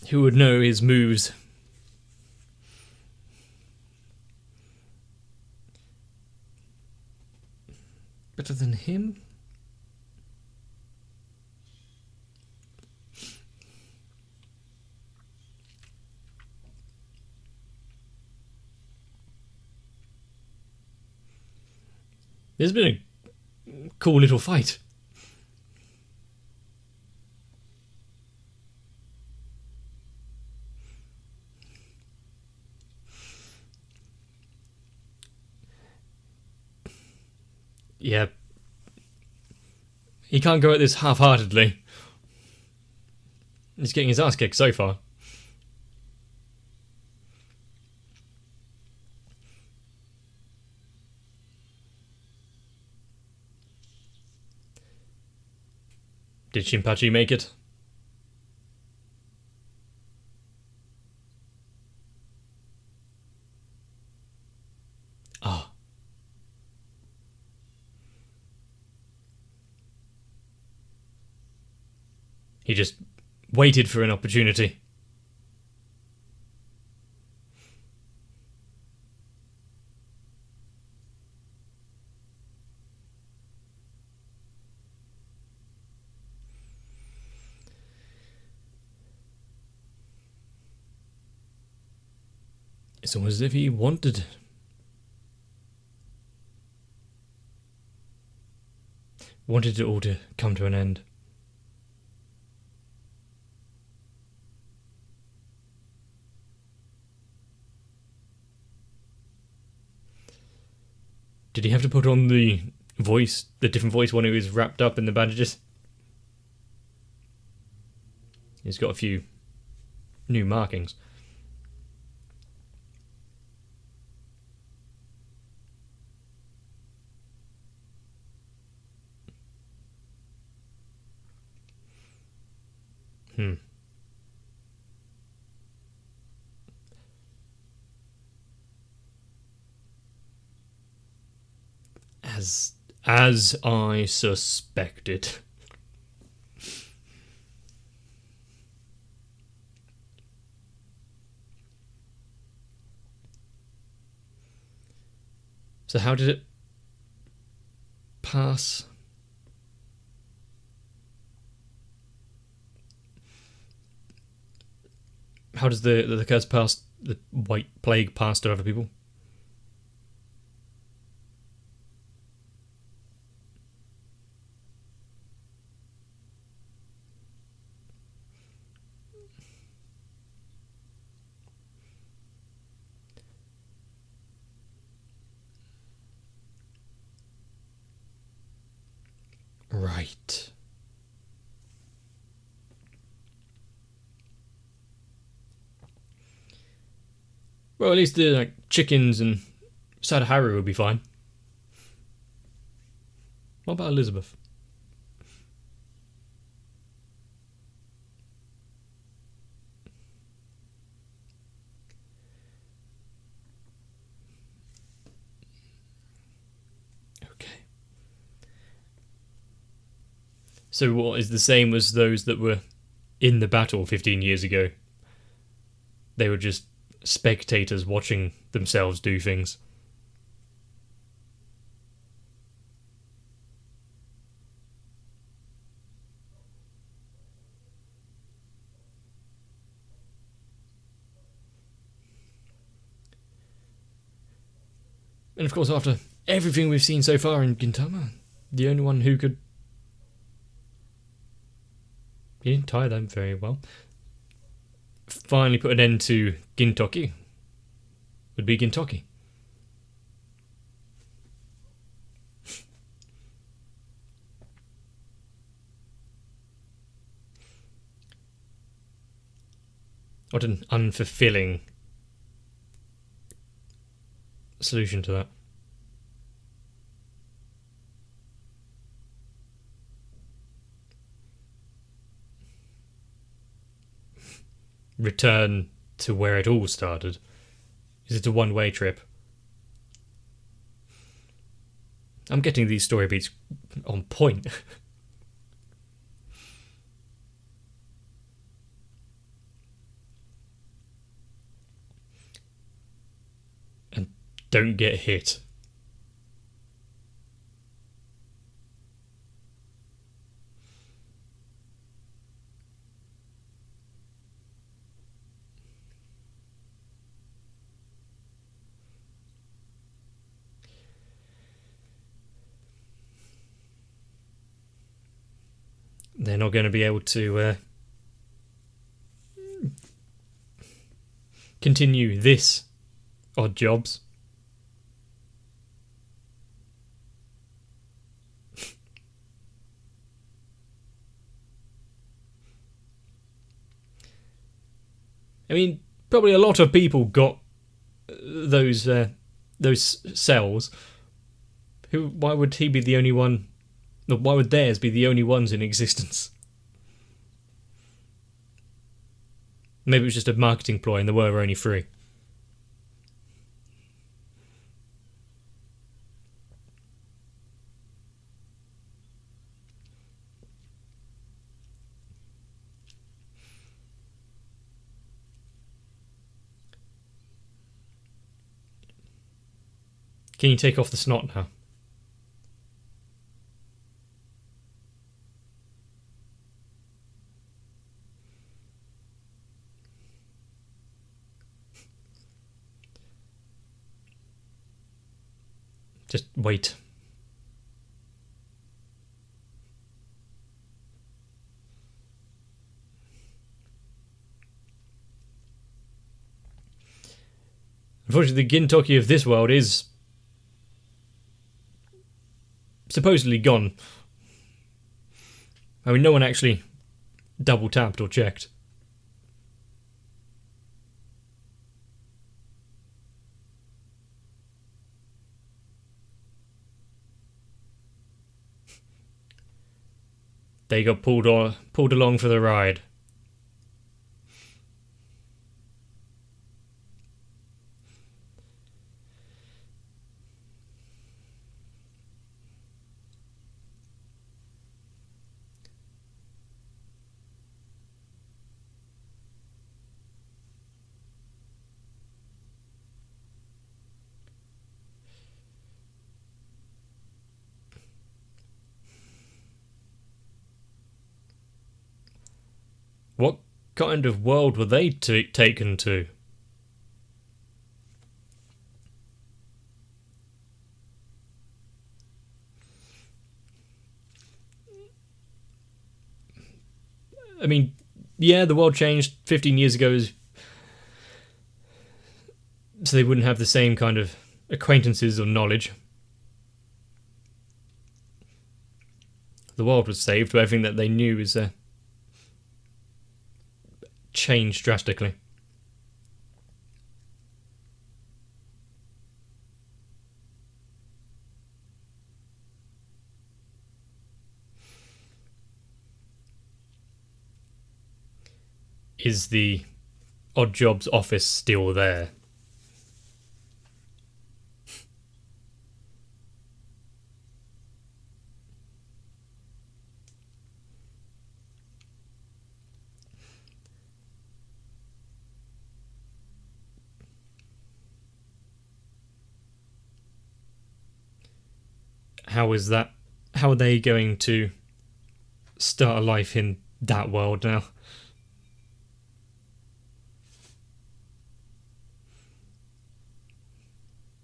Who would know his moves? Better than him? There's been a cool little fight. Yeah. He can't go at this half-heartedly. He's getting his ass kicked so far. Did Shinpachi make it? Ah. He just waited for an opportunity. It's almost as if he wanted it all to come to an end. Did he have to put on the voice, the different voice when he was wrapped up in the bandages? He's got a few new markings. Hmm. As I suspected. So how did it pass? How does the curse pass, the white plague pass to other people? Right. Well, at least the chickens and Sadaharu will be fine. What about Elizabeth? Okay. So what is the same as those that were in the battle 15 years ago? They were just spectators watching themselves do things. And of course, after everything we've seen so far in Gintama, the only one who could... He didn't tie them very well. Finally put an end to Gintoki would be Gintoki. What an unfulfilling solution to that. Return to where it all started. Is it a one-way trip? I'm getting these story beats on point. And don't get hit. They're not going to be able to continue this odd jobs. I mean, probably a lot of people got those cells. Why would he be the only one? No, why would theirs be the only ones in existence? Maybe it was just a marketing ploy and there were only 3. Can you take off the snot now? Just wait. Unfortunately, the Gintoki of this world is supposedly gone. I mean, no one actually double tapped or checked. They got pulled along for the ride. kind of world were they taken to? I mean, yeah, the world changed 15 years ago, so they wouldn't have the same kind of acquaintances or knowledge. The world was saved, but everything that they knew is changed drastically. Is the Odd Jobs office still there? How is that? How are they going to start a life in that world now?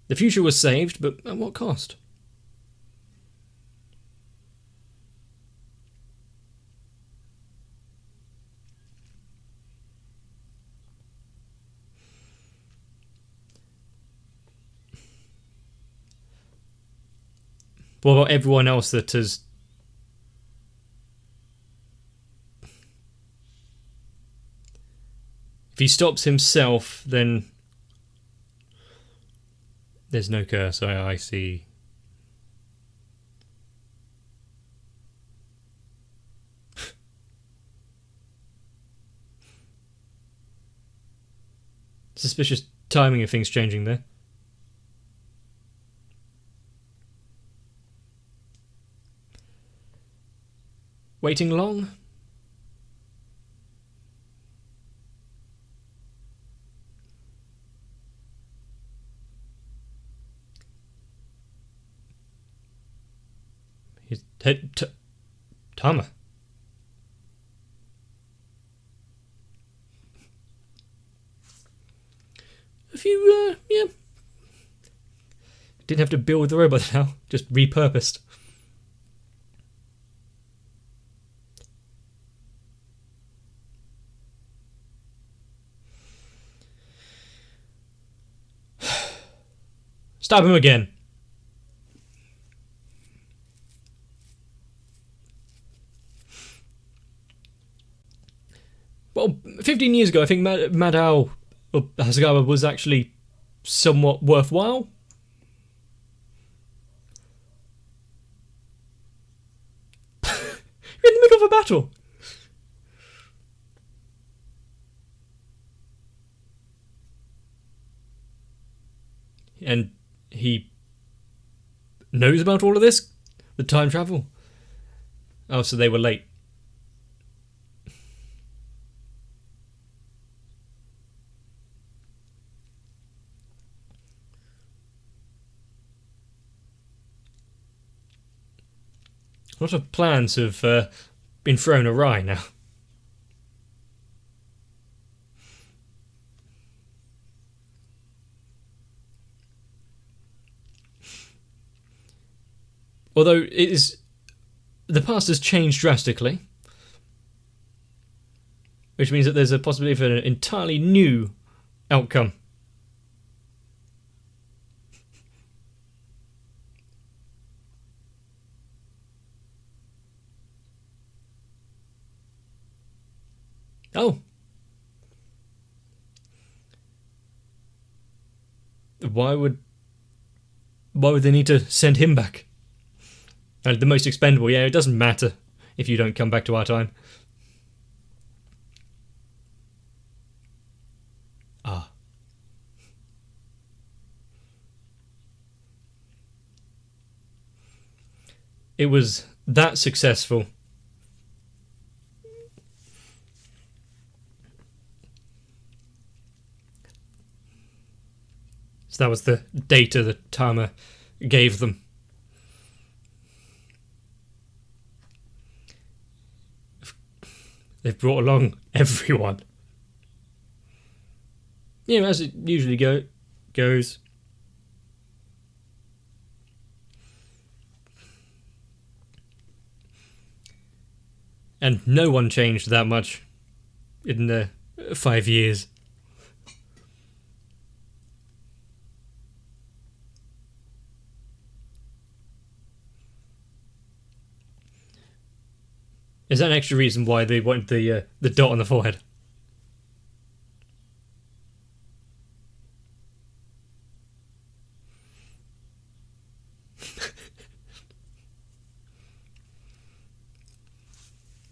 The future was saved, but at what cost? What about everyone else that has... If he stops himself, then there's no curse, I see. Suspicious timing of things changing there. Waiting long? His head... Tama. Have you, yeah. Didn't have to build the robot now, just repurposed. Stab him again. Well, 15 years ago, I think Madao or Hasegawa was actually somewhat worthwhile. You're in the middle of a battle. And he knows about all of this? The time travel? Oh, so they were late. A lot of plans have been thrown awry now. Although the past has changed drastically, which means that there's a possibility of an entirely new outcome. Oh. Why would they need to send him back? The most expendable, yeah, it doesn't matter if you don't come back to our time. Ah. It was that successful. So that was the data that Tama gave them. They've brought along everyone. You know, as it usually goes. And no one changed that much in the 5 years. Is that an extra reason why they want the dot on the forehead?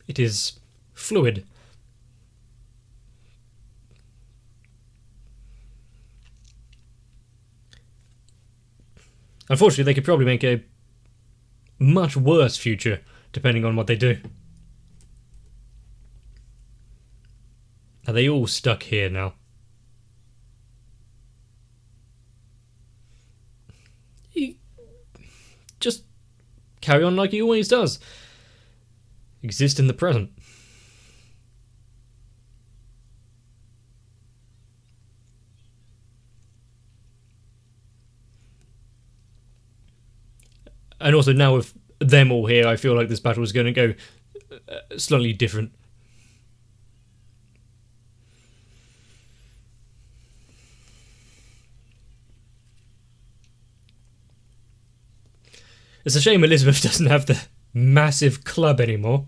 It is fluid. Unfortunately, they could probably make a much worse future, depending on what they do. Are they all stuck here now? He just carry on like he always does. Exist in the present. And also now with them all here, I feel like this battle is going to go slightly different. It's a shame Elizabeth doesn't have the massive club anymore.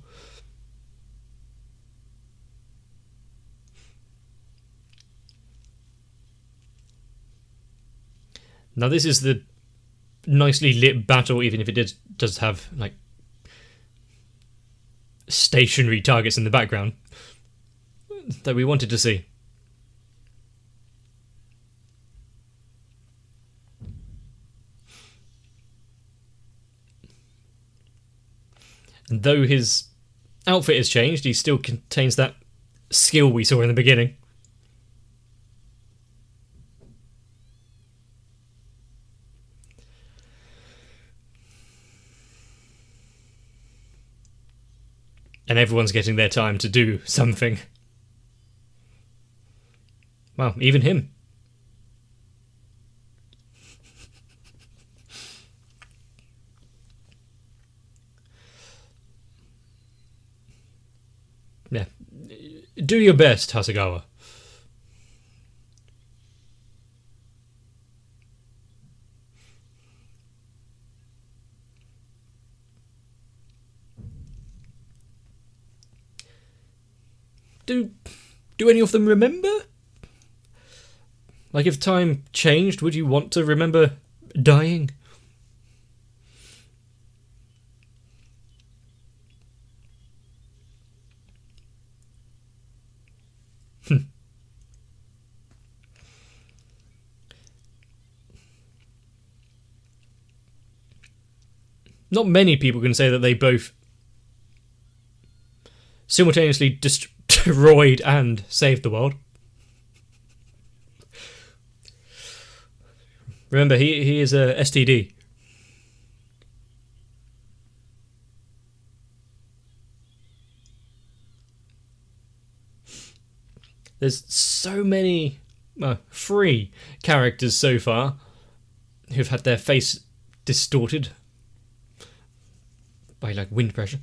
Now this is the nicely lit battle, even if it does have like stationary targets in the background that we wanted to see. And though his outfit has changed, he still contains that skill we saw in the beginning. And everyone's getting their time to do something. Well, even him. Yeah. Do your best, Hasegawa. Do any of them remember? Like, if time changed, would you want to remember dying? Not many people can say that they both simultaneously destroyed and saved the world. Remember, he is a STD. There's so many, 3 characters so far who've had their face distorted by like wind pressure.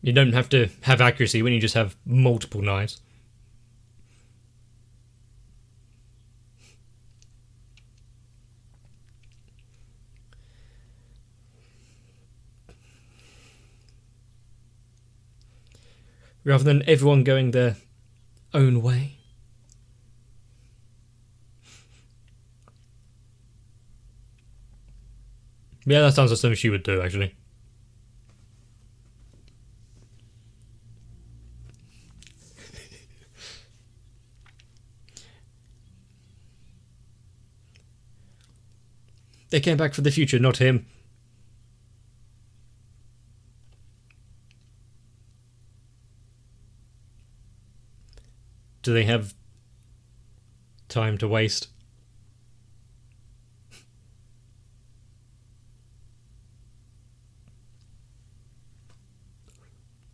You don't have to have accuracy when you just have multiple knives. Rather than everyone going their own way. Yeah, that sounds like something she would do, actually. They came back for the future, not him. Do they have time to waste?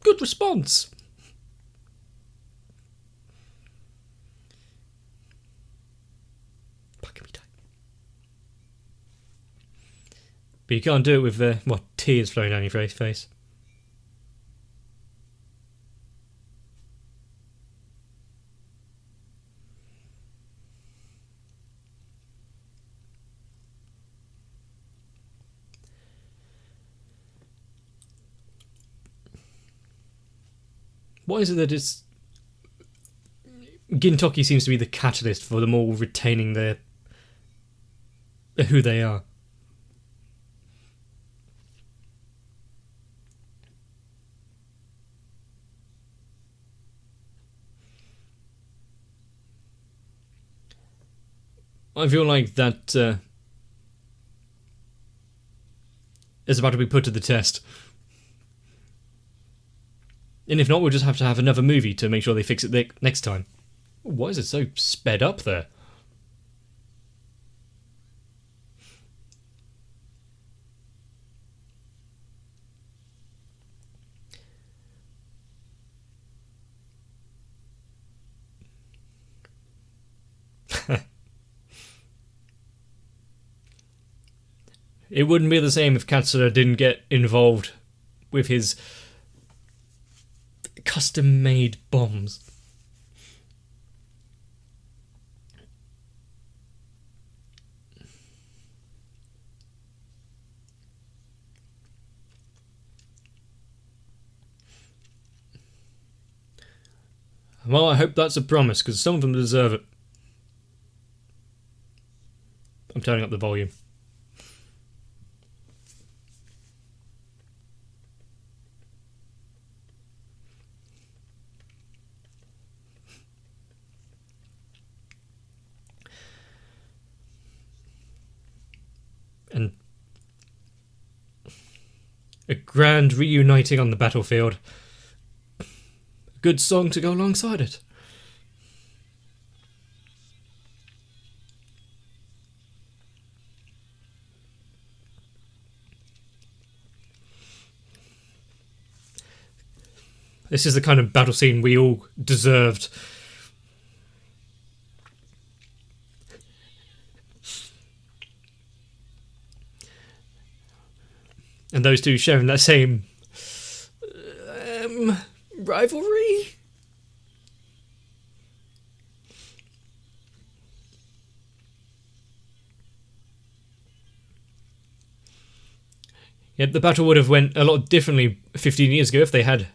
Good response. But you can't do it with, tears flowing down your face. Why is it that it's... Gintoki seems to be the catalyst for them all retaining their... who they are. I feel like that is about to be put to the test. And if not, we'll just have to have another movie to make sure they fix it next time. Why is it so sped up there? It wouldn't be the same if Katsura didn't get involved with his custom-made bombs. Well, I hope that's a promise, because some of them deserve it. I'm turning up the volume. And a grand reuniting on the battlefield. A good song to go alongside it. This is the kind of battle scene we all deserved. And those two sharing that same rivalry? Yeah, the battle would have went a lot differently 15 years ago if they had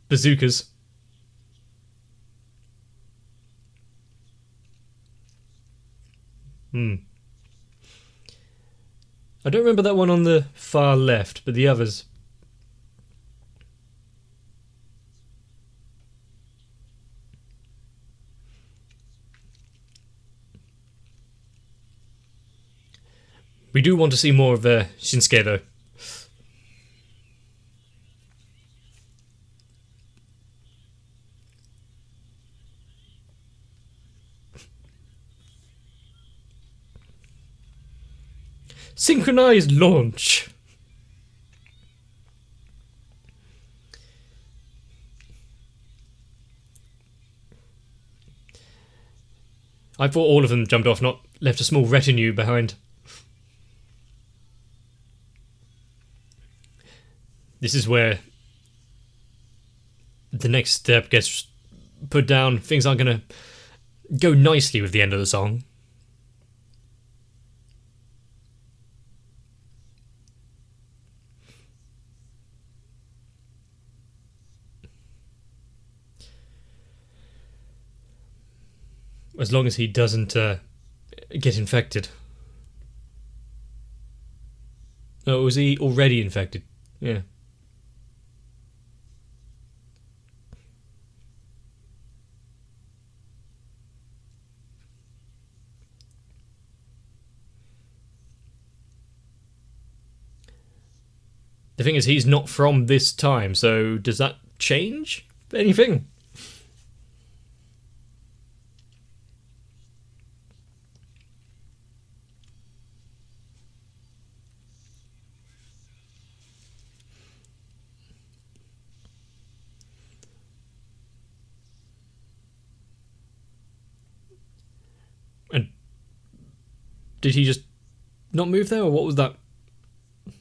bazookas. I don't remember that one on the far left, but the others. We do want to see more of Shinsuke though. Synchronized launch. I thought all of them jumped off, not left a small retinue behind. This is where the next step gets put down. Things aren't going to go nicely with the end of the song. As long as he doesn't get infected. Oh, was he already infected? Yeah. The thing is, he's not from this time, so does that change anything? did he just not move there, or what was that? I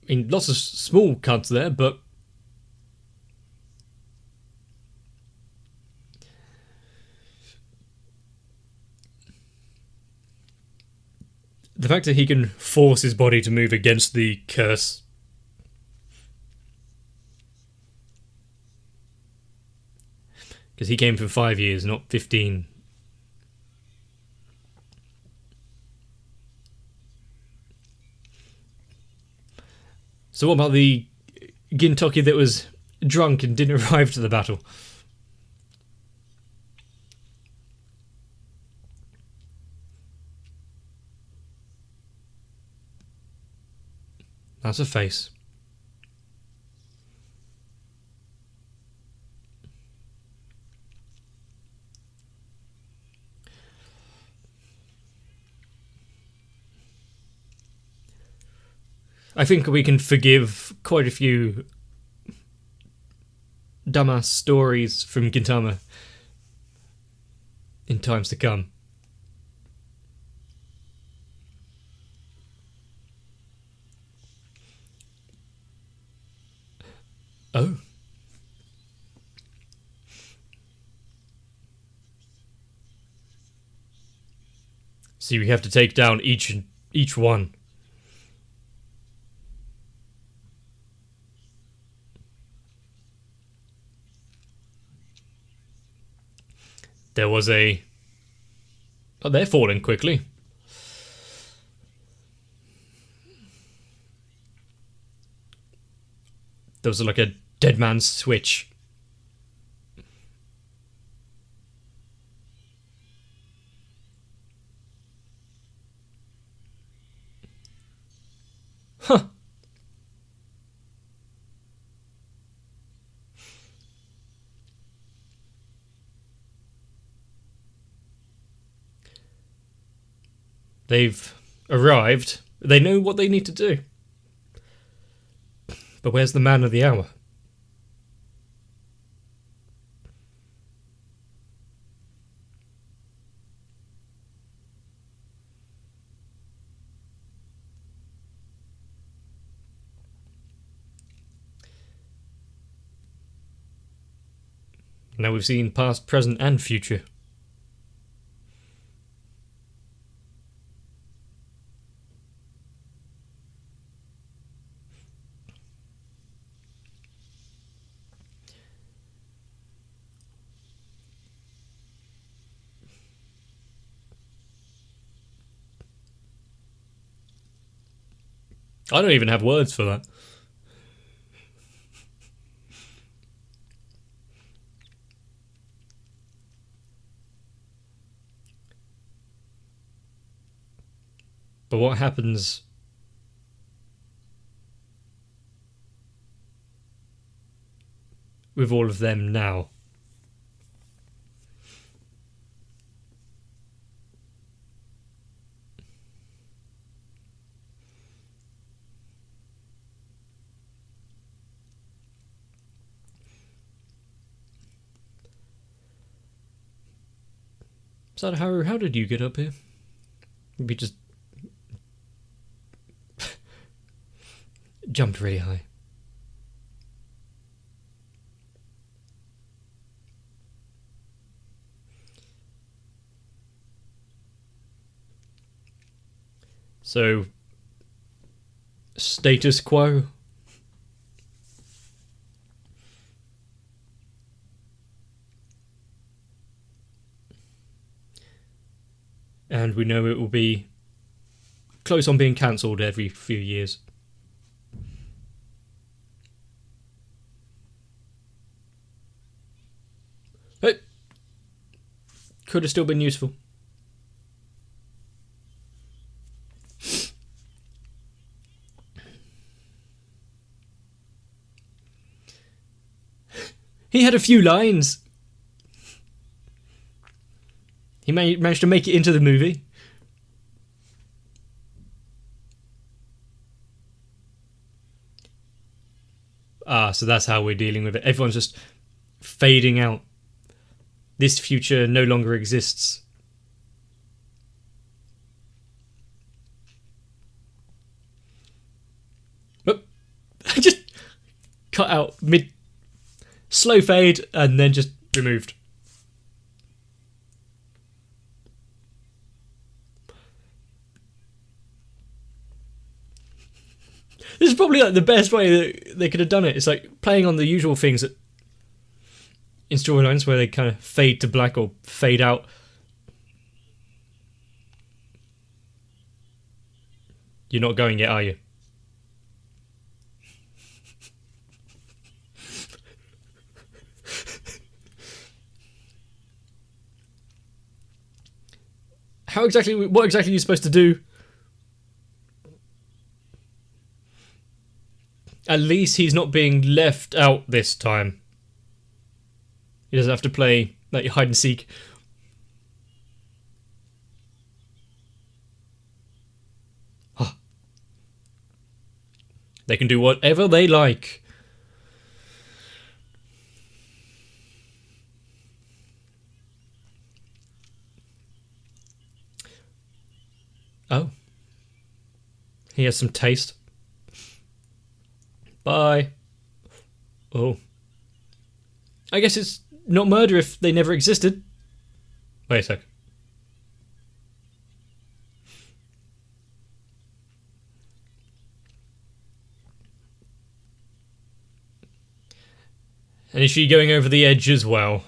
mean, lots of small cuts there, but the fact that he can force his body to move against the curse. Because he came for 5 years, not 15. So what about the Gintoki that was drunk and didn't arrive to the battle? That's a face. I think we can forgive quite a few dumbass stories from Gintama in times to come. Oh. So we have to take down each one. There was a... Oh, they're falling quickly. There was like a dead man's switch. Huh. They've arrived. They know what they need to do. But where's the man of the hour? Now we've seen past, present, and future. I don't even have words for that. But what happens with all of them now? Sadaharu, how did you get up here? We just jumped really high. So, status quo. And we know it will be close on being cancelled every few years. But could have still been useful. He had a few lines. He managed to make it into the movie. So that's how we're dealing with it. Everyone's just fading out. This future no longer exists. Oop. Just cut out mid slow fade and then just removed. This is probably like the best way that they could have done it. It's like playing on the usual things that in storylines where they kind of fade to black or fade out. You're not going yet, are you? What exactly are you supposed to do? At least he's not being left out this time. He doesn't have to play like hide and seek. Huh. They can do whatever they like. Oh. He has some taste. Bye. Oh. I guess it's not murder if they never existed. Wait a sec. And is she going over the edge as well?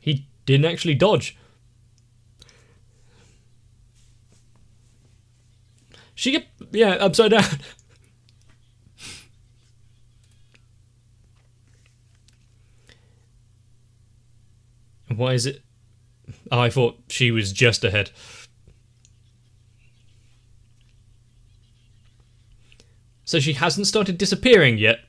He didn't actually dodge. She get, yeah, upside down. Why is it? Oh, I thought she was just ahead. So she hasn't started disappearing yet.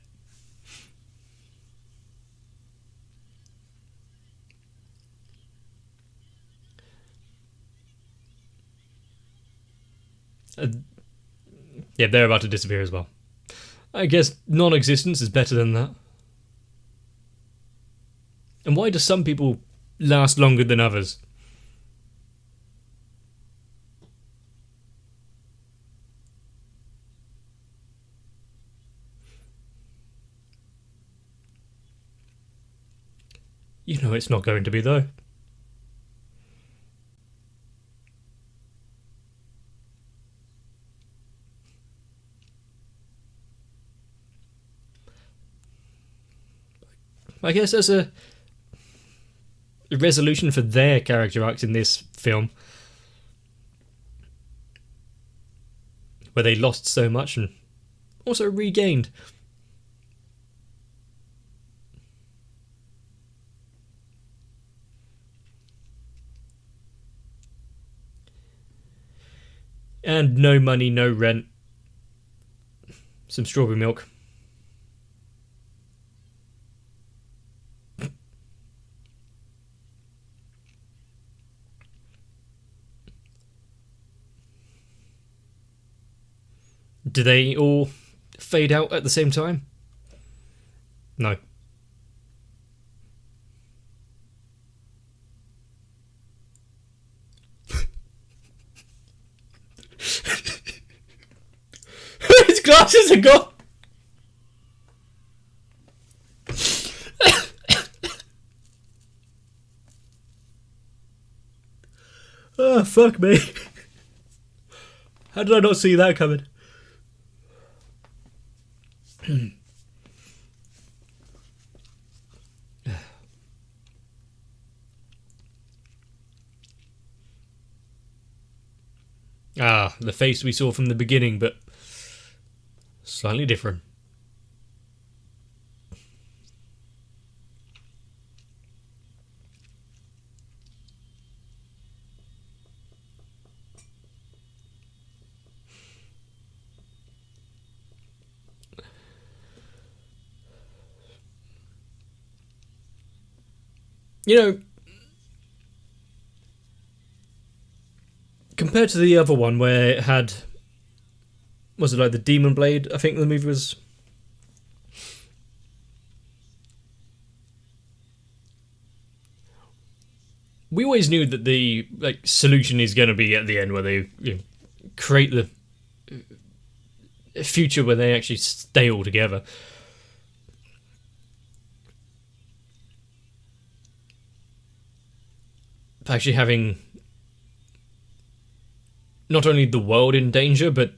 Yeah, they're about to disappear as well. I guess non-existence is better than that. And why do some people last longer than others? You know it's not going to be, though. I guess as a resolution for their character arcs in this film, where they lost so much and also regained. And no money, no rent. Some strawberry milk. Do they all fade out at the same time? No. His glasses are gone! Oh, fuck me. How did I not see that coming? Ah, the face we saw from the beginning, but slightly different. You know, compared to the other one where it had, was it like the Demon Blade? I think the movie was we always knew that the solution is going to be at the end, where they create the future where they actually stay all together. Actually having not only the world in danger, but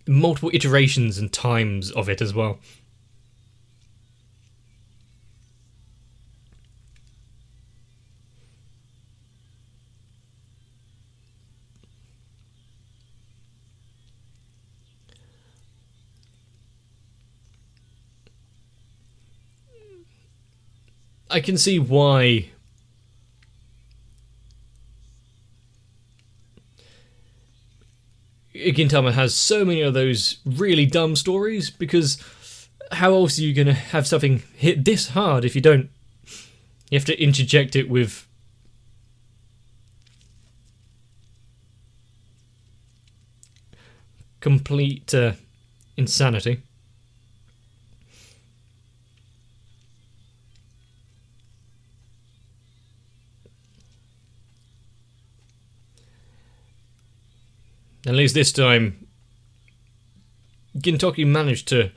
multiple iterations and times of it as well. I can see why Gintama has so many of those really dumb stories, because how else are you going to have something hit this hard if you don't? You have to interject it with complete insanity. At least this time, Gintoki managed to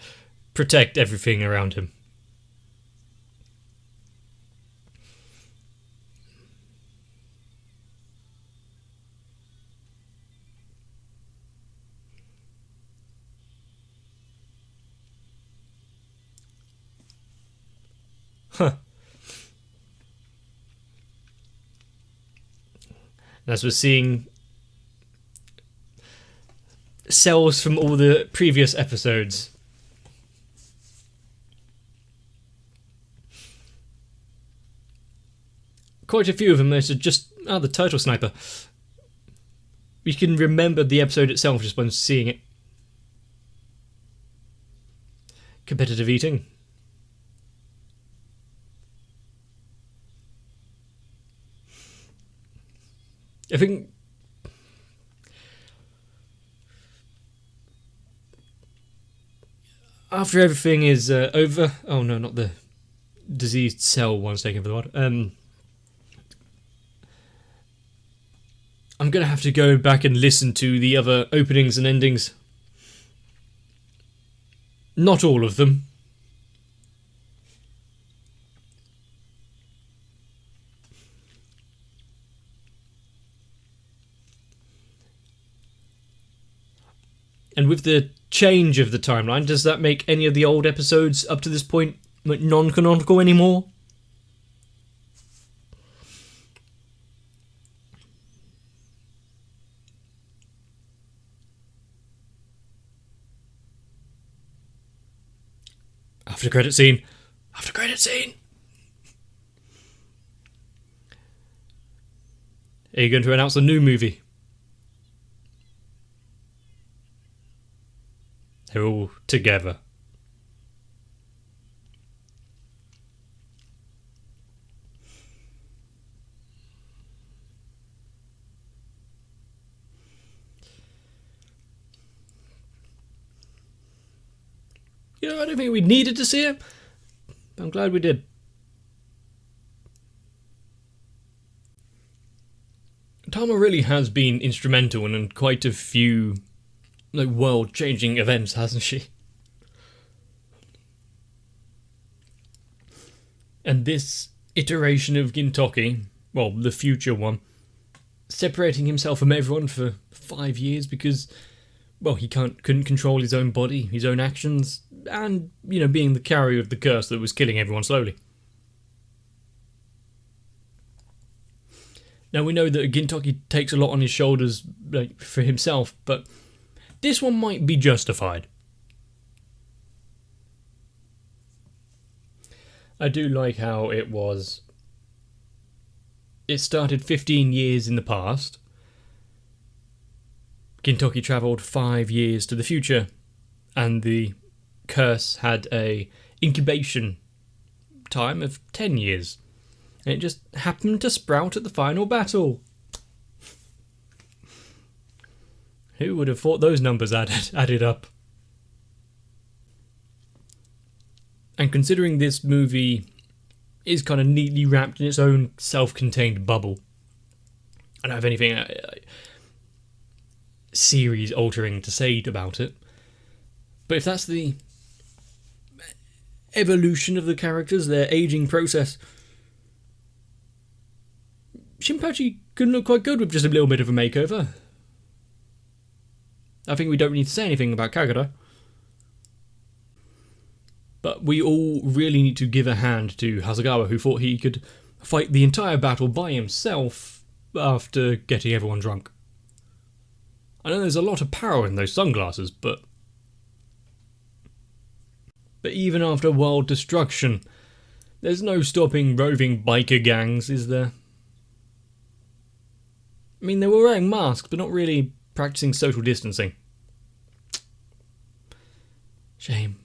protect everything around him. Huh. As we're seeing cells from all the previous episodes. Quite a few of them are just the turtle sniper. You can remember the episode itself just by seeing it. Competitive eating. I think after everything is over... Oh no, not the diseased cell one's taking over the world. I'm going to have to go back and listen to the other openings and endings. Not all of them. And with the change of the timeline, does that make any of the old episodes up to this point non-canonical anymore? After credit scene. After credit scene. Are you going to announce a new movie? They're all together. You know, I don't think we needed to see it. I'm glad we did. Tama really has been instrumental in quite a few world-changing events, hasn't she? And this iteration of Gintoki, well, the future one, separating himself from everyone for 5 years because, well, he couldn't control his own body, his own actions, and, being the carrier of the curse that was killing everyone slowly. Now, we know that Gintoki takes a lot on his shoulders for himself, but this one might be justified. I do like how it started 15 years in the past. Gintoki travelled 5 years to the future, and the curse had a incubation time of 10 years. And it just happened to sprout at the final battle. Who would have thought those numbers added up? And considering this movie is kind of neatly wrapped in its own self-contained bubble. I don't have anything series-altering to say about it. But if that's the evolution of the characters, their aging process, Shinpachi could look quite good with just a little bit of a makeover. I think we don't need to say anything about Kagura. But we all really need to give a hand to Hasegawa, who thought he could fight the entire battle by himself after getting everyone drunk. I know there's a lot of power in those sunglasses, but even after world destruction, there's no stopping roving biker gangs, is there? I mean, they were wearing masks, but not really practicing social distancing. Shame.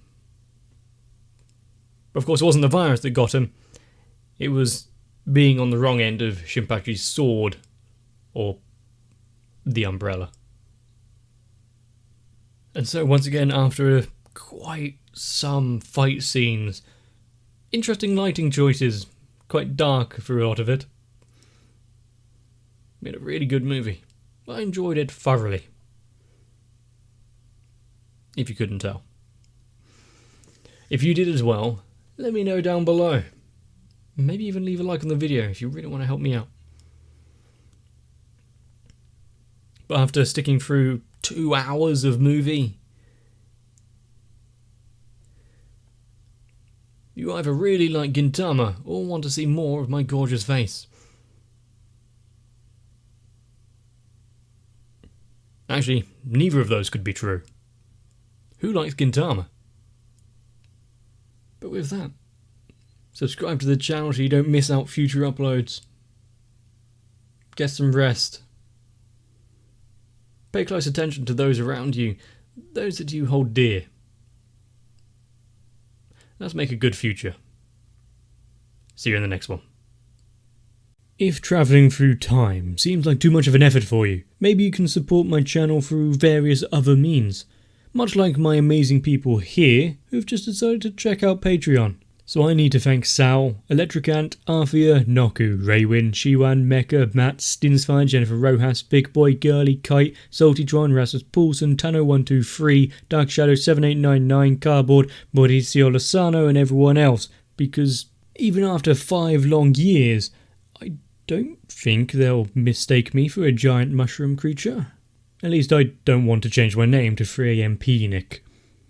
But of course, it wasn't the virus that got him. It was being on the wrong end of Shinpachi's sword, or the umbrella. And so once again, after quite some fight scenes, interesting lighting choices, quite dark for a lot of it, made a really good movie. I enjoyed it thoroughly. If you couldn't tell. If you did as well, let me know down below. Maybe even leave a like on the video if you really want to help me out. But after sticking through 2 hours of movie, you either really like Gintama or want to see more of my gorgeous face. Actually, neither of those could be true. Who likes Gintama? But with that, subscribe to the channel so you don't miss out future uploads. Get some rest. Pay close attention to those around you, those that you hold dear. Let's make a good future. See you in the next one. If travelling through time seems like too much of an effort for you, maybe you can support my channel through various other means. Much like my amazing people here who've just decided to check out Patreon. So I need to thank Sal, Electric Ant, Arthea, Noku, Raywin, Shiwan, Mecha, Matt, Stinsfire, Jennifer Rojas, Big Boy, Girly, Kite, Saltytron, Rasmus Paulson, Tano123, Dark Shadow 7899, Cardboard, Mauricio Lozano and everyone else, because even after 5 long years, I don't think they'll mistake me for a giant mushroom creature. At least I don't want to change my name to 3AM Nick.